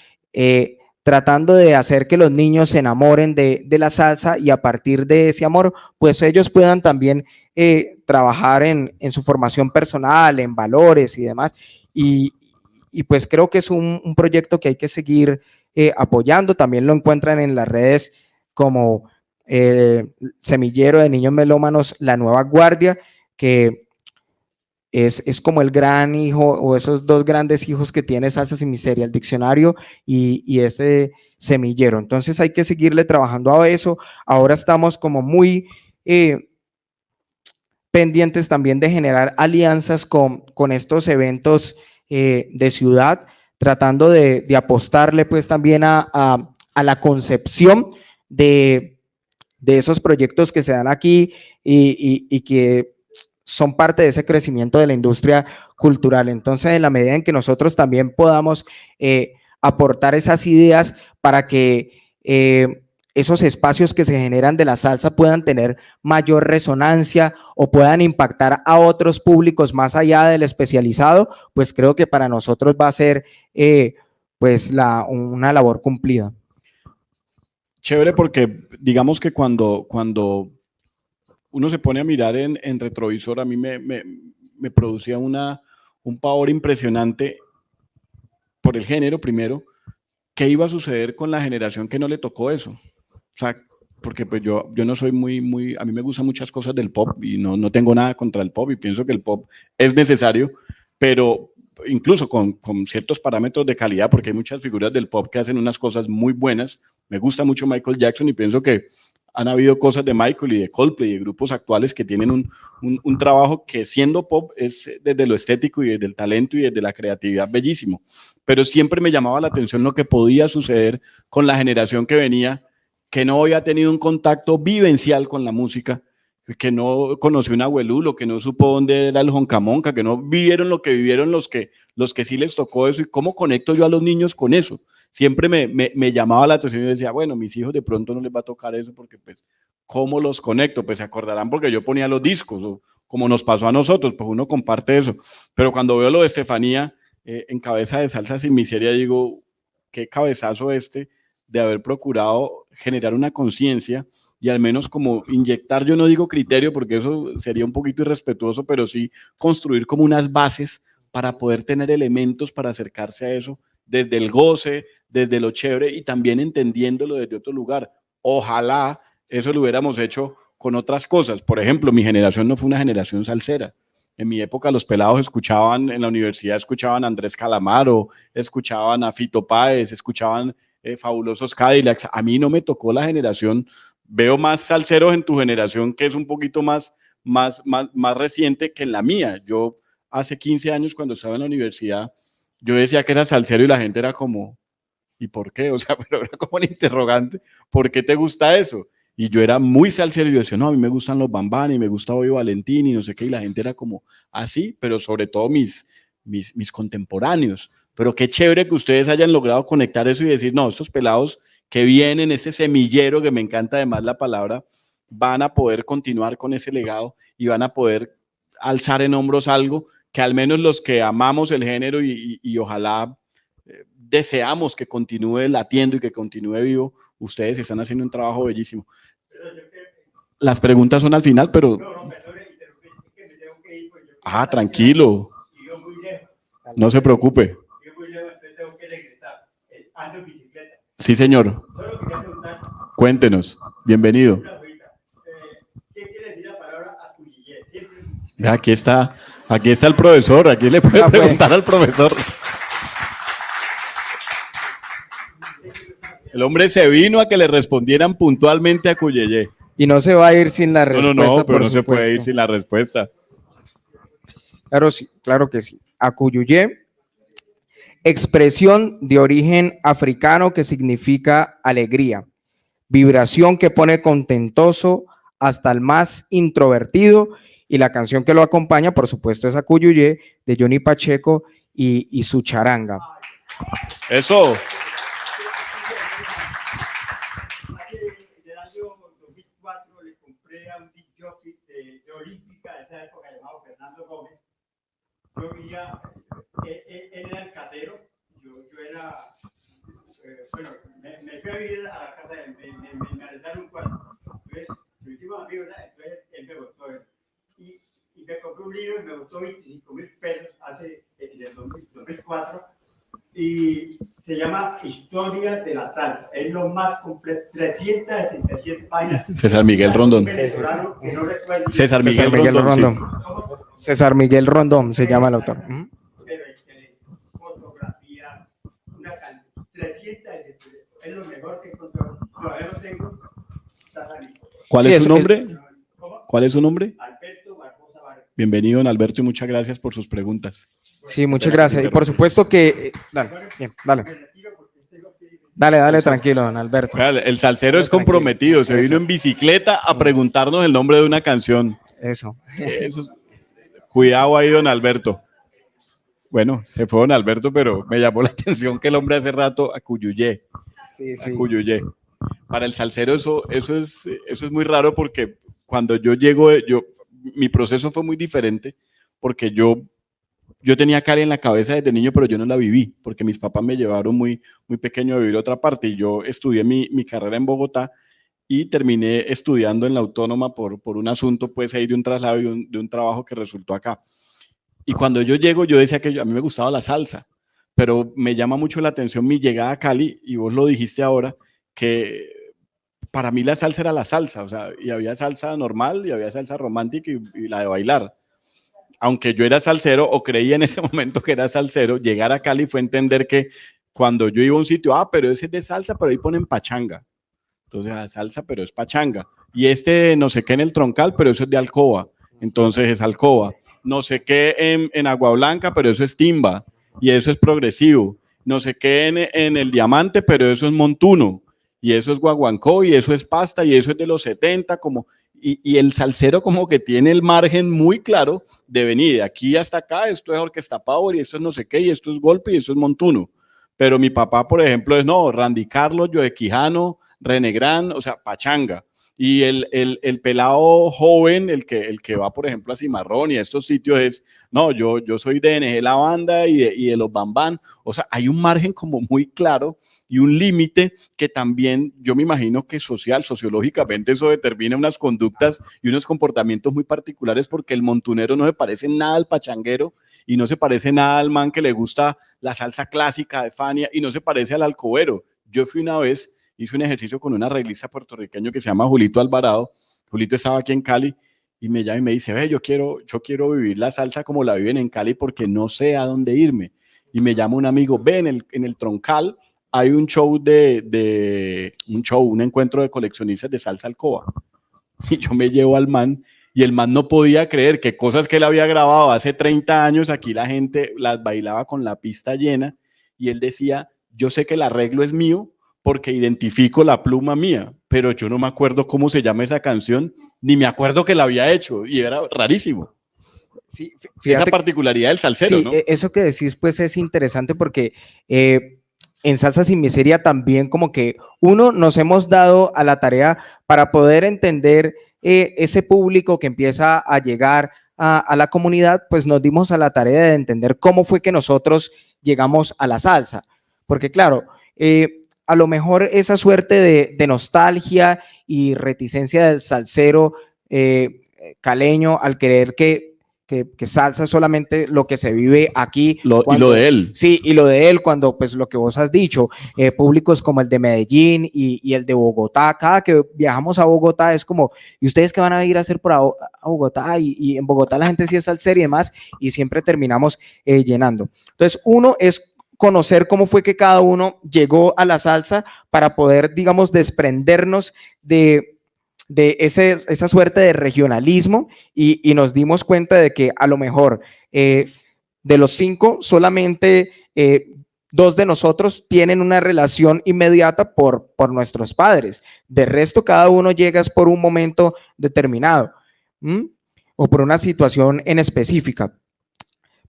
Speaker 2: tratando de hacer que los niños se enamoren de la salsa y a partir de ese amor, pues ellos puedan también trabajar en su formación personal, en valores y demás. Y pues creo que es un proyecto que hay que seguir apoyando. También lo encuentran en las redes como semillero de niños melómanos, La Nueva Guardia, que es como el gran hijo o esos dos grandes hijos que tiene Salsa Sin Miseria, el diccionario y este semillero. Entonces hay que seguirle trabajando a eso. Ahora estamos como muy pendientes también de generar alianzas con estos eventos de ciudad, tratando de apostarle pues también a la concepción de esos proyectos que se dan aquí y que son parte de ese crecimiento de la industria cultural. Entonces, en la medida en que nosotros también podamos aportar esas ideas para que esos espacios que se generan de la salsa puedan tener mayor resonancia o puedan impactar a otros públicos más allá del especializado, pues creo que para nosotros va a ser pues una labor cumplida.
Speaker 1: Chévere porque digamos que cuando uno se pone a mirar en retrovisor, a mí me producía un pavor impresionante por el género primero, qué iba a suceder con la generación que no le tocó eso. O sea, porque pues yo no soy a mí me gustan muchas cosas del pop y no tengo nada contra el pop y pienso que el pop es necesario, pero incluso con ciertos parámetros de calidad, porque hay muchas figuras del pop que hacen unas cosas muy buenas. Me gusta mucho Michael Jackson y pienso que han habido cosas de Michael y de Coldplay y de grupos actuales que tienen un trabajo que siendo pop es desde lo estético y desde el talento y desde la creatividad bellísimo. Pero siempre me llamaba la atención lo que podía suceder con la generación que venía, que no había tenido un contacto vivencial con la música, que no conoció un abuelulo, que no supo dónde era el joncamonca, que no vivieron lo que vivieron los que sí les tocó eso, y cómo conecto yo a los niños con eso. Siempre me llamaba la atención y decía, bueno, mis hijos de pronto no les va a tocar eso porque pues, ¿cómo los conecto? Pues se acordarán porque yo ponía los discos, o como nos pasó a nosotros, pues uno comparte eso. Pero cuando veo lo de Estefanía, en Cabeza de Salsa Sin Miseria, digo, qué cabezazo de haber procurado generar una conciencia y al menos como inyectar, yo no digo criterio porque eso sería un poquito irrespetuoso, pero sí construir como unas bases para poder tener elementos para acercarse a eso, desde el goce, desde lo chévere y también entendiéndolo desde otro lugar. Ojalá eso lo hubiéramos hecho con otras cosas. Por ejemplo, mi generación no fue una generación salsera. En mi época los pelados escuchaban, en la universidad escuchaban a Andrés Calamaro, escuchaban a Fito Páez, escuchaban Fabulosos Cadillacs. A mí no me tocó la generación, veo más salseros en tu generación que es un poquito más reciente que en la mía. Yo hace 15 años cuando estaba en la universidad, yo decía que era salsero y la gente era como, ¿y por qué? O sea, pero era como un interrogante, ¿por qué te gusta eso? Y yo era muy salsero y yo decía, no, a mí me gustan los Bambán y me gusta Bobby Valentín y no sé qué, y la gente era como así, pero sobre todo mis contemporáneos. Pero qué chévere que ustedes hayan logrado conectar eso y decir, no, estos pelados que vienen, ese semillero, que me encanta además la palabra, van a poder continuar con ese legado y van a poder alzar en hombros algo que al menos los que amamos el género y ojalá deseamos que continúe latiendo y que continúe vivo, ustedes están haciendo un trabajo bellísimo. Las preguntas son al final, pero... Ah, tranquilo. No se preocupe. Sí, señor. Cuéntenos. Bienvenido.
Speaker 3: ¿Qué quiere decir la palabra acuyillé?
Speaker 1: Aquí está el profesor. Aquí le puede preguntar al profesor. El hombre se vino a que le respondieran puntualmente a Cuyeyé.
Speaker 2: Y no se va a ir sin la respuesta.
Speaker 1: No, pero no se puede ir sin la respuesta.
Speaker 2: Claro, sí, claro que sí. Acuyuyé, expresión de origen africano que significa alegría, vibración que pone contentoso hasta el más introvertido, y la canción que lo acompaña, por supuesto, es Acuyuyé, de Johnny Pacheco y su charanga.
Speaker 1: Eso.
Speaker 3: En el año 2004 le compré a un disc jockey de Olímpica de esa época llamado Fernando Gómez. Yo vivía, él era el casero, yo era, bueno, me fui a vivir a la casa de él, me arrendaron un cuarto. Entonces, lo hicimos amigos, entonces él me gustó él. Y me compré un libro y me gustó 25,000 pesos en el 2004. Y se llama Historia de la Salsa. Es lo más completo, 367 páginas.
Speaker 1: César Miguel Rondón.
Speaker 2: César Miguel Rondón. Sí. César Miguel Rondón se llama el autor.
Speaker 3: Pero fotografía, una cantidad, 367, es lo mejor que encontré. Todavía lo tengo.
Speaker 1: ¿Cuál es su nombre? ¿Cuál es su nombre?
Speaker 3: Alberto Barbosa Vargas.
Speaker 1: Bienvenido, don Alberto, y muchas gracias por sus preguntas.
Speaker 2: Sí, muchas gracias. Y por supuesto que... Dale, tranquilo, don Alberto.
Speaker 1: El salsero es comprometido, se vino en bicicleta a preguntarnos el nombre de una canción.
Speaker 2: Eso.
Speaker 1: Cuidado ahí, don Alberto. Bueno, se fue don Alberto, pero me llamó la atención que el hombre hace rato acuyuyé.
Speaker 2: Sí.
Speaker 1: Acuyuyé. Para el salsero eso es muy raro porque cuando yo llego, mi proceso fue muy diferente porque yo yo tenía Cali en la cabeza desde niño, pero yo no la viví, porque mis papás me llevaron muy pequeño a vivir a otra parte, y yo estudié mi carrera en Bogotá, y terminé estudiando en la Autónoma por un asunto, pues, ahí de un traslado y de un trabajo que resultó acá. Y cuando yo llego, yo decía que a mí me gustaba la salsa, pero me llama mucho la atención mi llegada a Cali, y vos lo dijiste ahora, que para mí la salsa era la salsa, o sea, y había salsa normal, y había salsa romántica y la de bailar. Aunque yo era salsero, o creía en ese momento que era salsero, llegar a Cali fue entender que cuando yo iba a un sitio, pero ese es de salsa, pero ahí ponen pachanga. Entonces, salsa, pero es pachanga. Y este no sé qué en el troncal, pero eso es de alcoba. Entonces es alcoba. No sé qué en Agua Blanca, pero eso es timba. Y eso es progresivo. No sé qué en el diamante, pero eso es montuno. Y eso es guaguancó, y eso es pasta, y eso es de los 70, como... Y el salsero como que tiene el margen muy claro de venir de aquí hasta acá, esto es orquesta power, y esto es no sé qué, y esto es golpe, y esto es montuno. Pero mi papá, por ejemplo, es no, Randy Carlos, Joe Quijano, René Gran, o sea, pachanga. Y el pelado joven, el que va, por ejemplo, a Cimarrón y a estos sitios es, no, yo soy de NG La Banda y de los Bambán. O sea, hay un margen como muy claro y un límite que también yo me imagino que sociológicamente eso determina unas conductas y unos comportamientos muy particulares, porque el montunero no se parece nada al pachanguero, y no se parece nada al man que le gusta la salsa clásica de Fania, y no se parece al alcobero. Yo fui una vez, hice un ejercicio con un arreglista puertorriqueño que se llama Julito Alvarado. Julito estaba aquí en Cali y me llama y me dice, ve, yo quiero vivir la salsa como la viven en Cali, porque no sé a dónde irme. Y me llama un amigo, ve, en el Troncal hay un show un encuentro de coleccionistas de salsa alcoba. Y yo me llevo al man, y el man no podía creer que cosas que él había grabado hace 30 años, aquí la gente las bailaba con la pista llena, y él decía, yo sé que el arreglo es mío porque identifico la pluma mía, pero yo no me acuerdo cómo se llama esa canción, ni me acuerdo que la había hecho, y era rarísimo.
Speaker 2: Sí,
Speaker 1: Esa particularidad del salsero,
Speaker 2: sí,
Speaker 1: ¿no?
Speaker 2: Eso que decís, pues es interesante porque en Salsa Sin Miseria también como que uno nos hemos dado a la tarea para poder entender ese público que empieza a llegar a la comunidad, pues nos dimos a la tarea de entender cómo fue que nosotros llegamos a la salsa. Porque claro, a lo mejor esa suerte de nostalgia y reticencia del salsero caleño al creer que salsa es solamente lo que se vive aquí.
Speaker 1: Y lo de él.
Speaker 2: Sí, y lo de él, cuando pues lo que vos has dicho, públicos como el de Medellín y el de Bogotá, cada que viajamos a Bogotá es como, ¿y ustedes qué van a ir a hacer por a Bogotá? Y en Bogotá la gente sí es salsera y demás, y siempre terminamos llenando. Entonces, uno es conocer cómo fue que cada uno llegó a la salsa para poder, digamos, desprendernos de esa suerte de regionalismo, y nos dimos cuenta de que a lo mejor de los 5 solamente 2 de nosotros tienen una relación inmediata por nuestros padres. De resto, cada uno llega por un momento determinado, o por una situación en específica.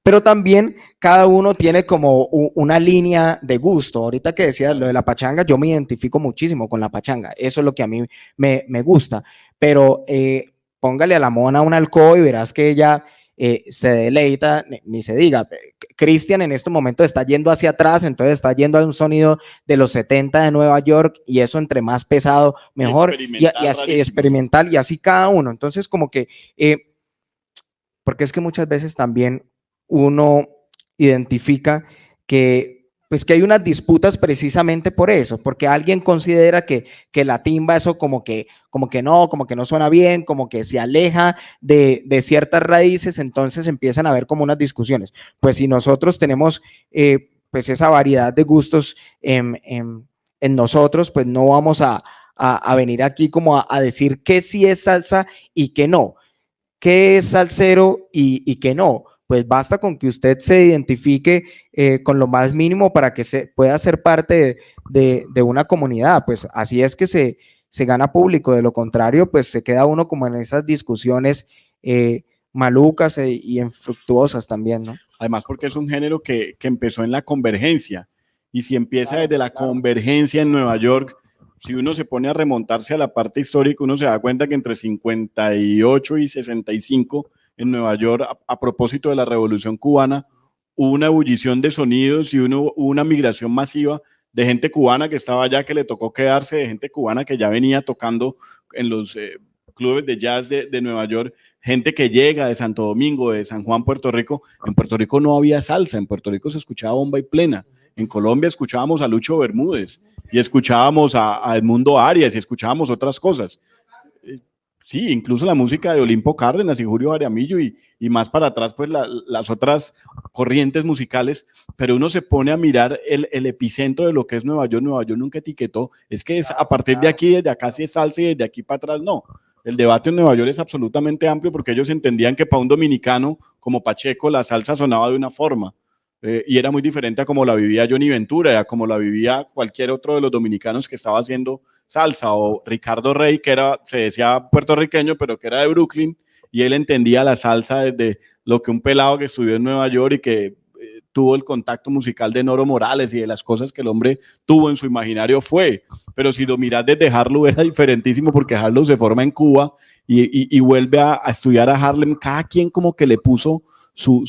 Speaker 2: Pero también cada uno tiene como una línea de gusto. Ahorita que decías lo de la pachanga, yo me identifico muchísimo con la pachanga. Eso es lo que a mí me gusta. Pero póngale a la mona un alcohol y verás que ella se deleita, ni se diga. Cristian en este momento está yendo hacia atrás, entonces está yendo a un sonido de los 70 de Nueva York, y eso entre más pesado, mejor. Y experimental, y así cada uno. Entonces como que, porque es que muchas veces también uno identifica que, pues, que hay unas disputas precisamente por eso, porque alguien considera que la timba eso como que no suena bien, como que se aleja de ciertas raíces, entonces empiezan a haber como unas discusiones. Pues si nosotros tenemos pues esa variedad de gustos en nosotros, pues no vamos a venir aquí como a decir que sí es salsa y que no, qué es salsero y qué no. Pues basta con que usted se identifique con lo más mínimo para que se pueda ser parte de una comunidad. Pues así es que se gana público. De lo contrario, pues se queda uno como en esas discusiones malucas y infructuosas también, ¿no?
Speaker 1: Además, porque es un género que empezó en la convergencia, y si empieza desde la convergencia en Nueva York, si uno se pone a remontarse a la parte histórica, uno se da cuenta que entre 58 y 65 en Nueva York, a propósito de la Revolución Cubana, hubo una ebullición de sonidos y hubo una migración masiva de gente cubana que estaba allá, que le tocó quedarse, de gente cubana que ya venía tocando en los clubes de jazz de Nueva York, gente que llega de Santo Domingo, de San Juan, Puerto Rico. En Puerto Rico no había salsa, en Puerto Rico se escuchaba bomba y plena. En Colombia escuchábamos a Lucho Bermúdez y escuchábamos a Edmundo Arias y escuchábamos otras cosas. Sí, incluso la música de Olimpo Cárdenas y Julio Jaramillo y más para atrás, pues las otras corrientes musicales, pero uno se pone a mirar el epicentro de lo que es Nueva York. Nueva York nunca etiquetó, es que es a partir de aquí, desde acá sí es salsa y desde aquí para atrás no. El debate en Nueva York es absolutamente amplio porque ellos entendían que para un dominicano como Pacheco la salsa sonaba de una forma. Y era muy diferente a como la vivía Johnny Ventura, a como la vivía cualquier otro de los dominicanos que estaba haciendo salsa, o Ricardo Rey, que se decía puertorriqueño, pero que era de Brooklyn, y él entendía la salsa desde lo que un pelado que estudió en Nueva York y que tuvo el contacto musical de Noro Morales y de las cosas que el hombre tuvo en su imaginario fue. Pero si lo miras desde Harlow era diferentísimo, porque Harlow se forma en Cuba y vuelve a estudiar a Harlem. Cada quien como que le puso su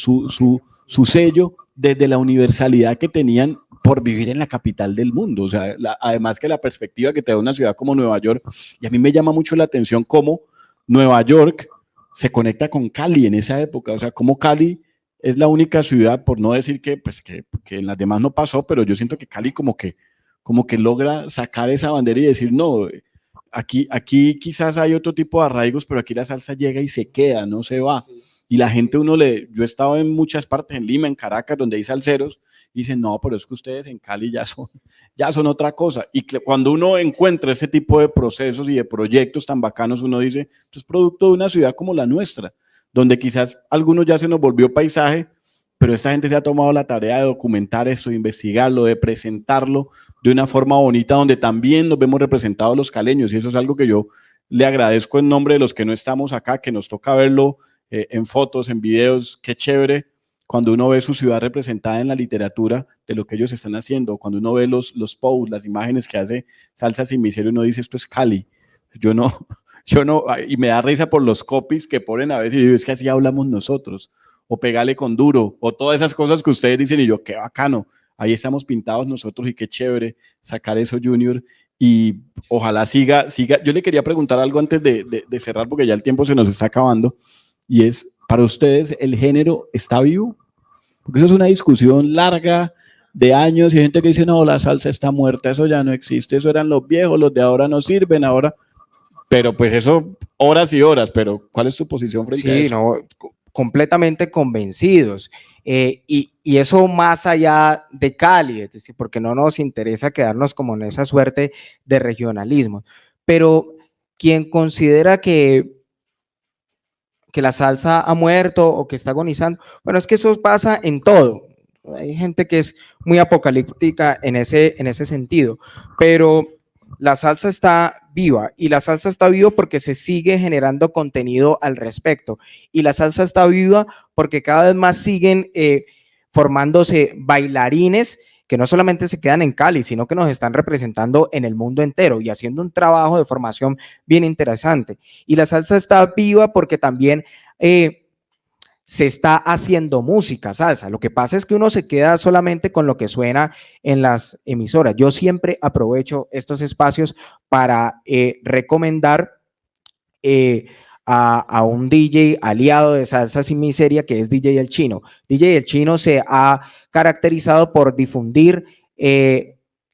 Speaker 1: sello desde la universalidad que tenían por vivir en la capital del mundo. O sea, además que la perspectiva que te da una ciudad como Nueva York, y a mí me llama mucho la atención cómo Nueva York se conecta con Cali en esa época. O sea, cómo Cali es la única ciudad, por no decir que en las demás no pasó, pero yo siento que Cali como que logra sacar esa bandera y decir, no, aquí quizás hay otro tipo de arraigos, pero aquí la salsa llega y se queda, no se va. Y la gente, yo he estado en muchas partes, en Lima, en Caracas, donde hay salseros, y dicen, no, pero es que ustedes en Cali ya son otra cosa. Y cuando uno encuentra ese tipo de procesos y de proyectos tan bacanos, uno dice, esto es producto de una ciudad como la nuestra, donde quizás algunos ya se nos volvió paisaje, pero esta gente se ha tomado la tarea de documentar esto, de investigarlo, de presentarlo de una forma bonita, donde también nos vemos representados los caleños, y eso es algo que yo le agradezco en nombre de los que no estamos acá, que nos toca verlo en fotos, en videos. Qué chévere cuando uno ve su ciudad representada en la literatura de lo que ellos están haciendo, cuando uno ve los posts, las imágenes que hace Salsa Sin Miseria, uno dice, esto es Cali. Yo no, y me da risa por los copies que ponen a veces, y digo, es que así hablamos nosotros, o pegale con duro, o todas esas cosas que ustedes dicen, y yo, qué bacano, ahí estamos pintados nosotros, y qué chévere sacar eso, Junior, y ojalá siga. Yo le quería preguntar algo antes de cerrar, porque ya el tiempo se nos está acabando, y es, ¿para ustedes el género está vivo? Porque eso es una discusión larga de años, y hay gente que dice, no, la salsa está muerta, eso ya no existe, eso eran los viejos, los de ahora no sirven, ahora, pero pues eso, horas y horas, pero ¿cuál es tu posición frente a eso?
Speaker 2: Sí, no, completamente convencidos. Y eso más allá de Cali, es decir, porque no nos interesa quedarnos como en esa suerte de regionalismo. Pero quien considera que la salsa ha muerto o que está agonizando, bueno, es que eso pasa en todo. Hay gente que es muy apocalíptica en ese sentido, pero la salsa está viva, y la salsa está viva porque se sigue generando contenido al respecto, y la salsa está viva porque cada vez más siguen formándose bailarines que no solamente se quedan en Cali, sino que nos están representando en el mundo entero y haciendo un trabajo de formación bien interesante. Y la salsa está viva porque también se está haciendo música salsa. Lo que pasa es que uno se queda solamente con lo que suena en las emisoras. Yo siempre aprovecho estos espacios para recomendar a un DJ aliado de Salsa Sin Miseria, que es DJ El Chino. DJ El Chino se ha caracterizado por difundir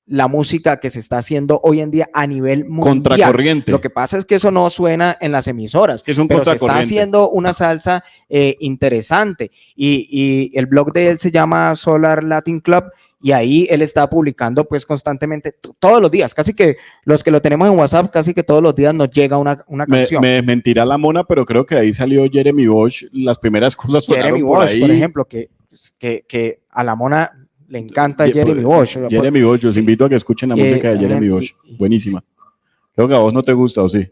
Speaker 2: la música que se está haciendo hoy en día a nivel mundial.
Speaker 1: Contracorriente.
Speaker 2: Lo que pasa es que eso no suena en las emisoras,
Speaker 1: es un
Speaker 2: pero se está haciendo una salsa interesante, y el blog de él se llama Solar Latin Club, y ahí él está publicando pues constantemente, todos los días, casi que los que lo tenemos en WhatsApp, casi que todos los días nos llega una canción.
Speaker 1: Me desmentirá la mona, pero creo que ahí salió Jeremy Bosch, las primeras cosas
Speaker 2: Jeremy Bosch, por ejemplo, que a la mona le encanta Jeremy Bosch.
Speaker 1: Jeremy Bosch, los invito a que escuchen la música de Jeremy Bosch, buenísima. Creo que a vos no te gusta, ¿o sí?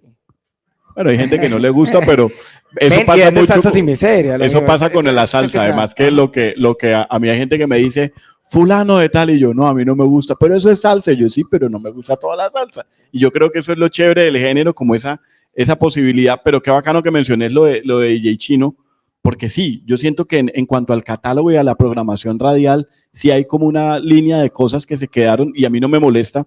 Speaker 1: Bueno, hay gente que no le gusta, pero eso pasa mucho.
Speaker 2: Salsa Sin Miseria.
Speaker 1: Eso pasa con la salsa, además que lo que a mí hay gente que me dice, fulano de tal, y yo, no, a mí no me gusta, pero eso es salsa. Y yo, sí, pero no me gusta toda la salsa. Y yo creo que eso es lo chévere del género, como esa posibilidad. Pero qué bacano que menciones lo de DJ Chino, porque sí, yo siento que en cuanto al catálogo y a la programación radial, sí hay como una línea de cosas que se quedaron y a mí no me molesta.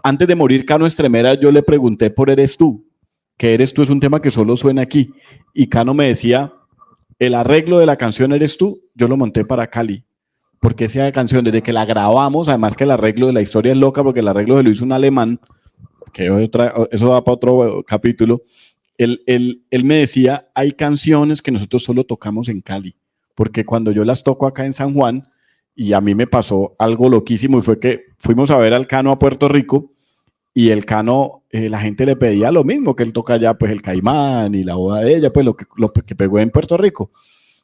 Speaker 1: Antes de morir Cano Estremera, yo le pregunté por Eres Tú, que Eres Tú es un tema que solo suena aquí, y Cano me decía, el arreglo de la canción Eres Tú, yo lo monté para Cali, porque esa canción, desde que la grabamos, además que el arreglo de la historia es loca, porque el arreglo se lo hizo un alemán, que eso va para otro capítulo, él me decía, hay canciones que nosotros solo tocamos en Cali, porque cuando yo las toco acá en San Juan, y a mí me pasó algo loquísimo, y fue que fuimos a ver al Cano a Puerto Rico, y el Cano, la gente le pedía lo mismo, que él toca allá, pues el Caimán y la boda de ella, pues lo que pegó en Puerto Rico.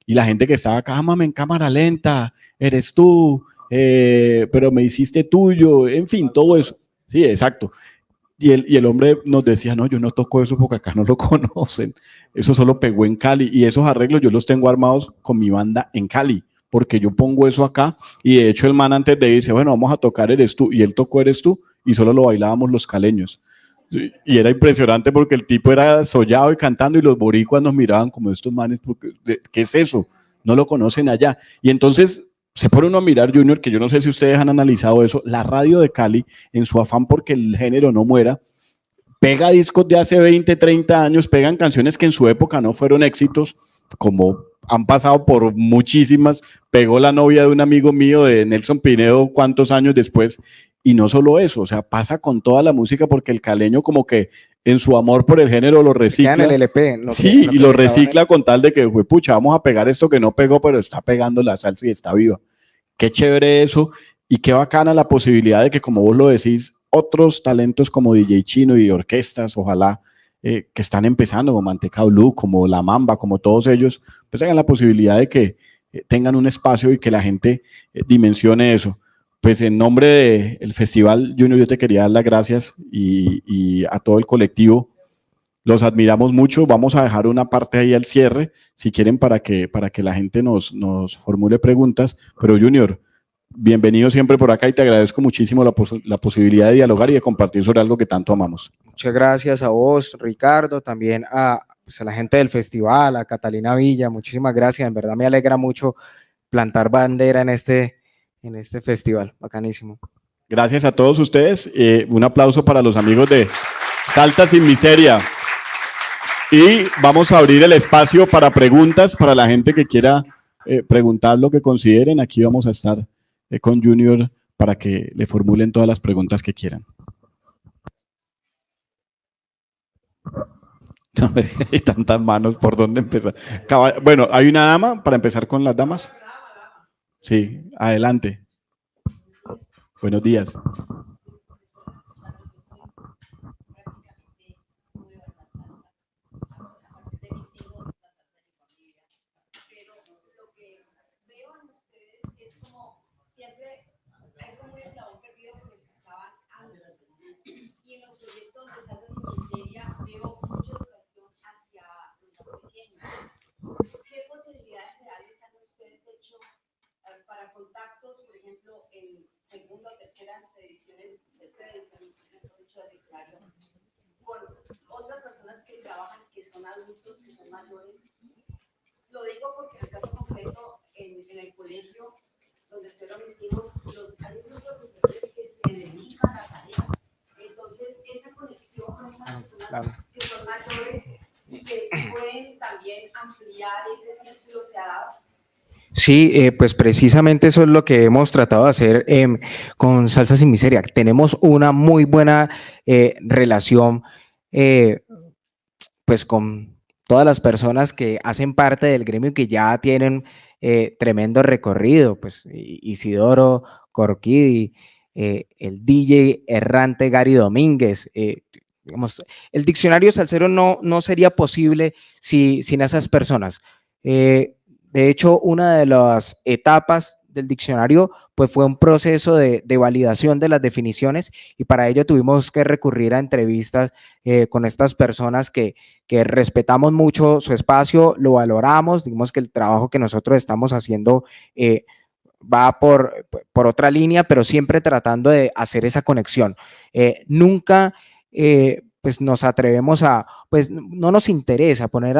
Speaker 1: Y la gente que estaba acá, ámame en cámara lenta, eres tú, pero me hiciste tuyo, en fin, todo eso. Sí, exacto. Y el hombre nos decía, no, yo no toco eso porque acá no lo conocen. Eso solo pegó en Cali. Y esos arreglos yo los tengo armados con mi banda en Cali, porque yo pongo eso acá. Y de hecho el man antes de irse, bueno, vamos a tocar Eres Tú. Y él tocó Eres Tú y solo lo bailábamos los caleños. Y era impresionante porque el tipo era sollado y cantando y los boricuas nos miraban como estos manes, porque, ¿qué es eso? No lo conocen allá. Y entonces se pone uno a mirar, Junior, que yo no sé si ustedes han analizado eso, la radio de Cali, en su afán porque el género no muera, pega discos de hace 20, 30 años, pegan canciones que en su época no fueron éxitos, como han pasado por muchísimas, pegó La novia de un amigo mío de Nelson Pinedo cuántos años después, y no solo eso, o sea, pasa con toda la música porque el caleño como que en su amor por el género lo recicla.
Speaker 2: En el LP,
Speaker 1: sí, y lo recicla con tal de que, pucha, vamos a pegar esto que no pegó, pero está pegando la salsa y está viva. Qué chévere eso, y qué bacana la posibilidad de que, como vos lo decís, otros talentos como DJ Chino y orquestas, ojalá, que están empezando, como Manteca Blue, como La Mamba, como todos ellos, pues tengan la posibilidad de que tengan un espacio y que la gente dimensione eso. Pues en nombre del Festival Junior, yo te quería dar las gracias y a todo el colectivo. Los admiramos mucho. Vamos a dejar una parte ahí al cierre, si quieren, para que la gente nos formule preguntas. Pero Junior, bienvenido siempre por acá y te agradezco muchísimo la posibilidad de dialogar y de compartir sobre algo que tanto amamos.
Speaker 2: Muchas gracias a vos, Ricardo, también pues a la gente del festival, a Catalina Villa, muchísimas gracias. En verdad me alegra mucho plantar bandera en este festival, bacanísimo.
Speaker 1: Gracias a todos ustedes. Un aplauso para los amigos de Salsa Sin Miseria. Y vamos a abrir el espacio para preguntas para la gente que quiera preguntar lo que consideren. Aquí vamos a estar con Junior para que le formulen todas las preguntas que quieran. Hay tantas manos, ¿por dónde empezar? Bueno, ¿hay una dama para empezar con las damas? Sí, adelante. Buenos días.
Speaker 4: Para contactos, por ejemplo, en segunda o tercera edición del diccionario, con otras personas que trabajan, que son adultos, que son mayores. Lo digo porque en el caso concreto, en el colegio donde estudian mis hijos, hay un grupo de profesores que se dedican a la tarea. Entonces, esa conexión con esas personas que son mayores y que pueden también ampliar ese círculo se ha dado.
Speaker 2: Sí, pues precisamente eso es lo que hemos tratado de hacer con Salsa Sin Miseria. Tenemos una muy buena relación pues con todas las personas que hacen parte del gremio y que ya tienen tremendo recorrido, pues Isidoro Corquidi, el DJ errante Gary Domínguez. Digamos, el diccionario salsero no sería posible sin esas personas. De hecho, una de las etapas del diccionario pues fue un proceso de validación de las definiciones y para ello tuvimos que recurrir a entrevistas con estas personas que respetamos mucho su espacio, lo valoramos, digamos que el trabajo que nosotros estamos haciendo va por otra línea, pero siempre tratando de hacer esa conexión. Nunca pues nos atrevemos pues no nos interesa poner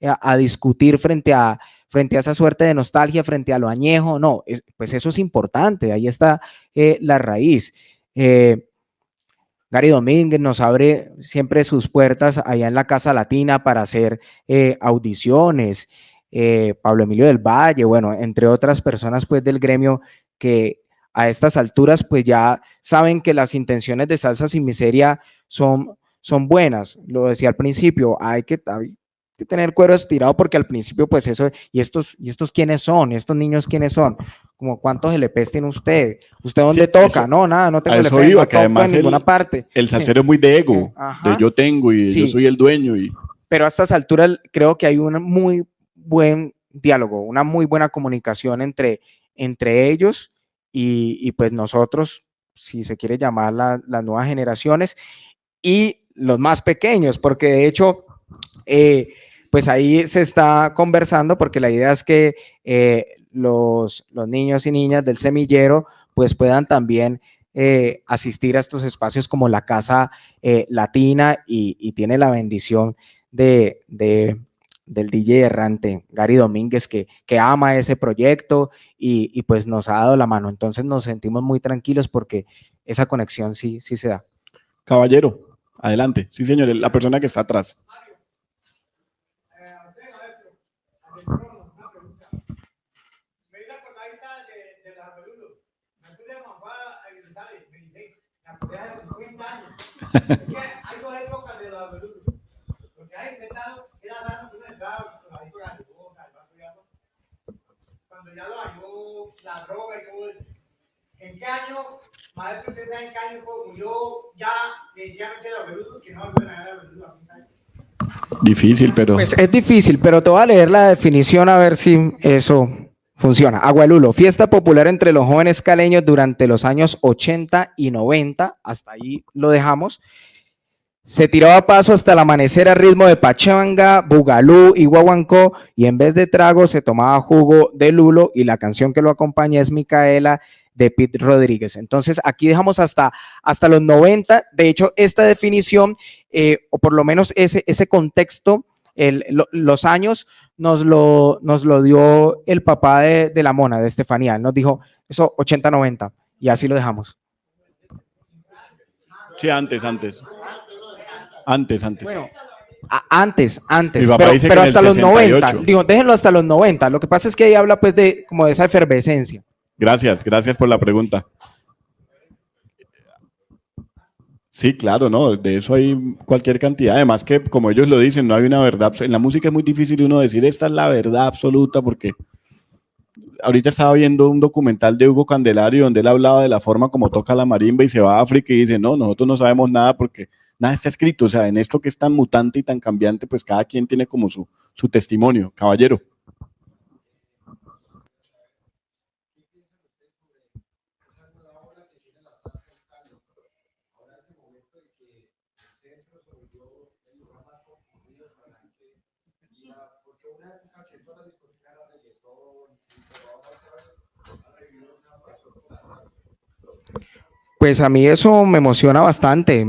Speaker 2: a discutir frente a esa suerte de nostalgia, frente a lo añejo, no, pues eso es importante, ahí está la raíz. Gary Domínguez nos abre siempre sus puertas allá en la Casa Latina para hacer audiciones, Pablo Emilio del Valle, bueno, entre otras personas pues del gremio que a estas alturas pues ya saben que las intenciones de Salsa Sin Miseria son buenas. Lo decía al principio, hay que tener cuero estirado porque al principio pues eso, ¿y estos quiénes son? ¿Y estos niños quiénes son? Como ¿cuántos LPs tiene usted? ¿Usted dónde
Speaker 1: Sí,
Speaker 2: toca?
Speaker 1: eso,
Speaker 2: No, nada, no tengo
Speaker 1: a eso
Speaker 2: LP,
Speaker 1: iba,
Speaker 2: no
Speaker 1: que
Speaker 2: toco
Speaker 1: además
Speaker 2: en ninguna parte.
Speaker 1: el salsero es muy de ego,
Speaker 2: Ajá.
Speaker 1: de yo tengo y
Speaker 2: Sí.
Speaker 1: yo soy el dueño.
Speaker 2: Pero a estas alturas creo que hay un muy buen diálogo, una muy buena comunicación entre ellos y pues nosotros, si se quiere llamar las nuevas generaciones y los más pequeños, porque de hecho, pues ahí se está conversando porque la idea es que los niños y niñas del semillero pues puedan también asistir a estos espacios como la Casa Latina y tiene la bendición del DJ errante Gary Domínguez que ama ese proyecto y pues nos ha dado la mano. Entonces nos sentimos muy tranquilos porque esa conexión sí se da.
Speaker 1: Caballero, adelante. Sí, señor, la persona que está atrás.
Speaker 3: Hay dos épocas de los abuelos. Lo que hay intentado era darnos una entrada cuando ya lo halló la droga y todo eso. ¿En qué año, maestro, usted sabe en qué año murió ya definitivamente el abuelo? Que no vuelven a ver al abuelo.
Speaker 1: Difícil, pero...
Speaker 2: Pues es difícil, pero te voy a leer la definición a ver si eso funciona. Agualulo, fiesta popular entre los jóvenes caleños durante los años 80 y 90, hasta ahí lo dejamos. Se tiraba paso hasta el amanecer a ritmo de pachanga, bugalú y guaguancó, y en vez de trago se tomaba jugo de lulo, y la canción que lo acompaña es Micaela de Pete Rodríguez. Entonces aquí dejamos hasta los 90. De hecho, esta definición, o por lo menos ese contexto, los años, nos lo dio el papá de la Mona, de Estefanía. Él nos dijo, eso 80-90, y así lo dejamos.
Speaker 1: Sí, antes.
Speaker 2: Bueno, antes,
Speaker 1: Mi papá dice
Speaker 2: pero
Speaker 1: que en
Speaker 2: hasta
Speaker 1: el
Speaker 2: los 90,
Speaker 1: 68.
Speaker 2: digo, déjenlo hasta los 90. Lo que pasa es que ahí habla pues de como de esa efervescencia.
Speaker 1: Gracias por la pregunta. Sí, claro, no, de eso hay cualquier cantidad. Además que, como ellos lo dicen, no hay una verdad. En la música es muy difícil uno decir esta es la verdad absoluta, porque ahorita estaba viendo un documental de Hugo Candelario donde él hablaba de la forma como toca la marimba y se va a África y dice, no, nosotros no sabemos nada porque nada está escrito. O sea, en esto que es tan mutante y tan cambiante, pues cada quien tiene como su testimonio. Caballero.
Speaker 2: Pues a mí eso me emociona bastante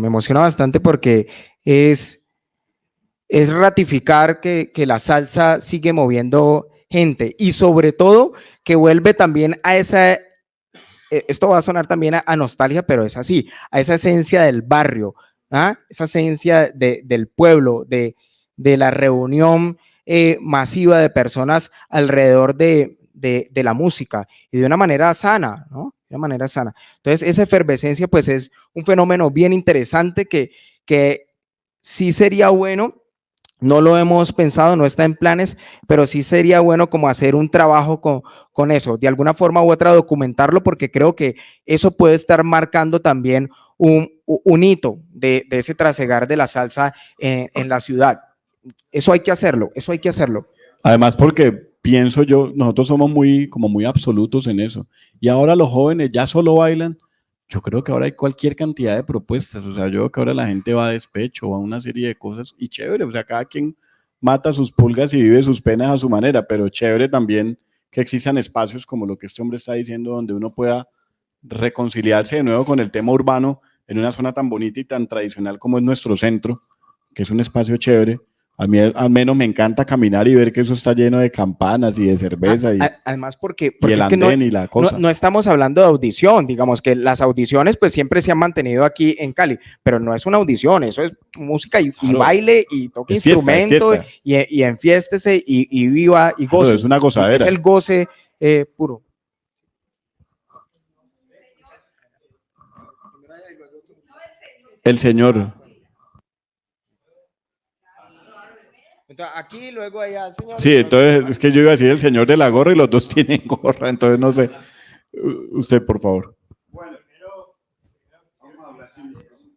Speaker 2: porque es ratificar que la salsa sigue moviendo gente y sobre todo que vuelve también a esa, esto va a sonar también a nostalgia, pero es así, a esa esencia del barrio, ¿ah? Esa esencia del pueblo, de la reunión masiva de personas alrededor de la música y de una manera sana, ¿no? De una manera sana. Entonces, esa efervescencia, pues es un fenómeno bien interesante que sí sería bueno. No lo hemos pensado, no está en planes, pero sí sería bueno como hacer un trabajo con eso, de alguna forma u otra documentarlo, porque creo que eso puede estar marcando también un hito de ese trasegar de la salsa en la ciudad. Eso hay que hacerlo.
Speaker 1: Además, porque pienso yo, nosotros somos muy absolutos en eso. Y ahora los jóvenes ya solo bailan. Yo creo que ahora hay cualquier cantidad de propuestas. O sea, yo creo que ahora la gente va a despecho, va a una serie de cosas y chévere. O sea, cada quien mata sus pulgas y vive sus penas a su manera, pero chévere también que existan espacios como lo que este hombre está diciendo, donde uno pueda reconciliarse de nuevo con el tema urbano en una zona tan bonita y tan tradicional como es nuestro centro, que es un espacio chévere, A mí al menos me encanta caminar y ver que eso está lleno de campanas y de cerveza y
Speaker 2: Además, porque
Speaker 1: el
Speaker 2: es que no,
Speaker 1: andén y la cosa.
Speaker 2: no estamos hablando de audición, digamos que las audiciones pues siempre se han mantenido aquí en Cali, pero no es una audición, eso es música y
Speaker 1: Claro.
Speaker 2: baile y toque
Speaker 1: Es fiesta,
Speaker 2: instrumento
Speaker 1: es fiesta.
Speaker 2: y enfiéstese y viva y
Speaker 1: Claro,
Speaker 2: goce.
Speaker 1: es una
Speaker 2: Es
Speaker 1: gozadera.
Speaker 2: el goce puro.
Speaker 1: El señor.
Speaker 2: Entonces, aquí, luego allá, señor.
Speaker 1: Sí, entonces es que yo iba a decir el señor de la gorra y los dos tienen gorra, entonces no sé. Usted, por favor.
Speaker 3: Bueno, pero vamos a hablar sin micrófono.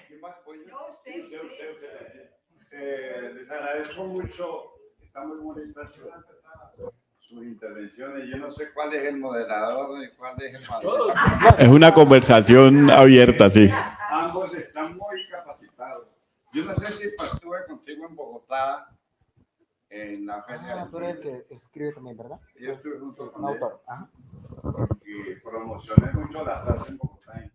Speaker 3: ¿Quién más? Les agradezco mucho, está muy bonita sus intervenciones. Yo no sé cuál es el moderador y cuál es el mandante.
Speaker 1: Es una conversación abierta, sí.
Speaker 3: Ambos están muy capacitados. Yo no sé si estuve contigo en Bogotá, en la feria.
Speaker 2: Tú eres el que escribe también, ¿verdad?
Speaker 3: Yo estuve junto
Speaker 2: Un
Speaker 3: con él,
Speaker 2: autor. Ajá.
Speaker 3: porque promocioné mucho la salsa en Bogotá.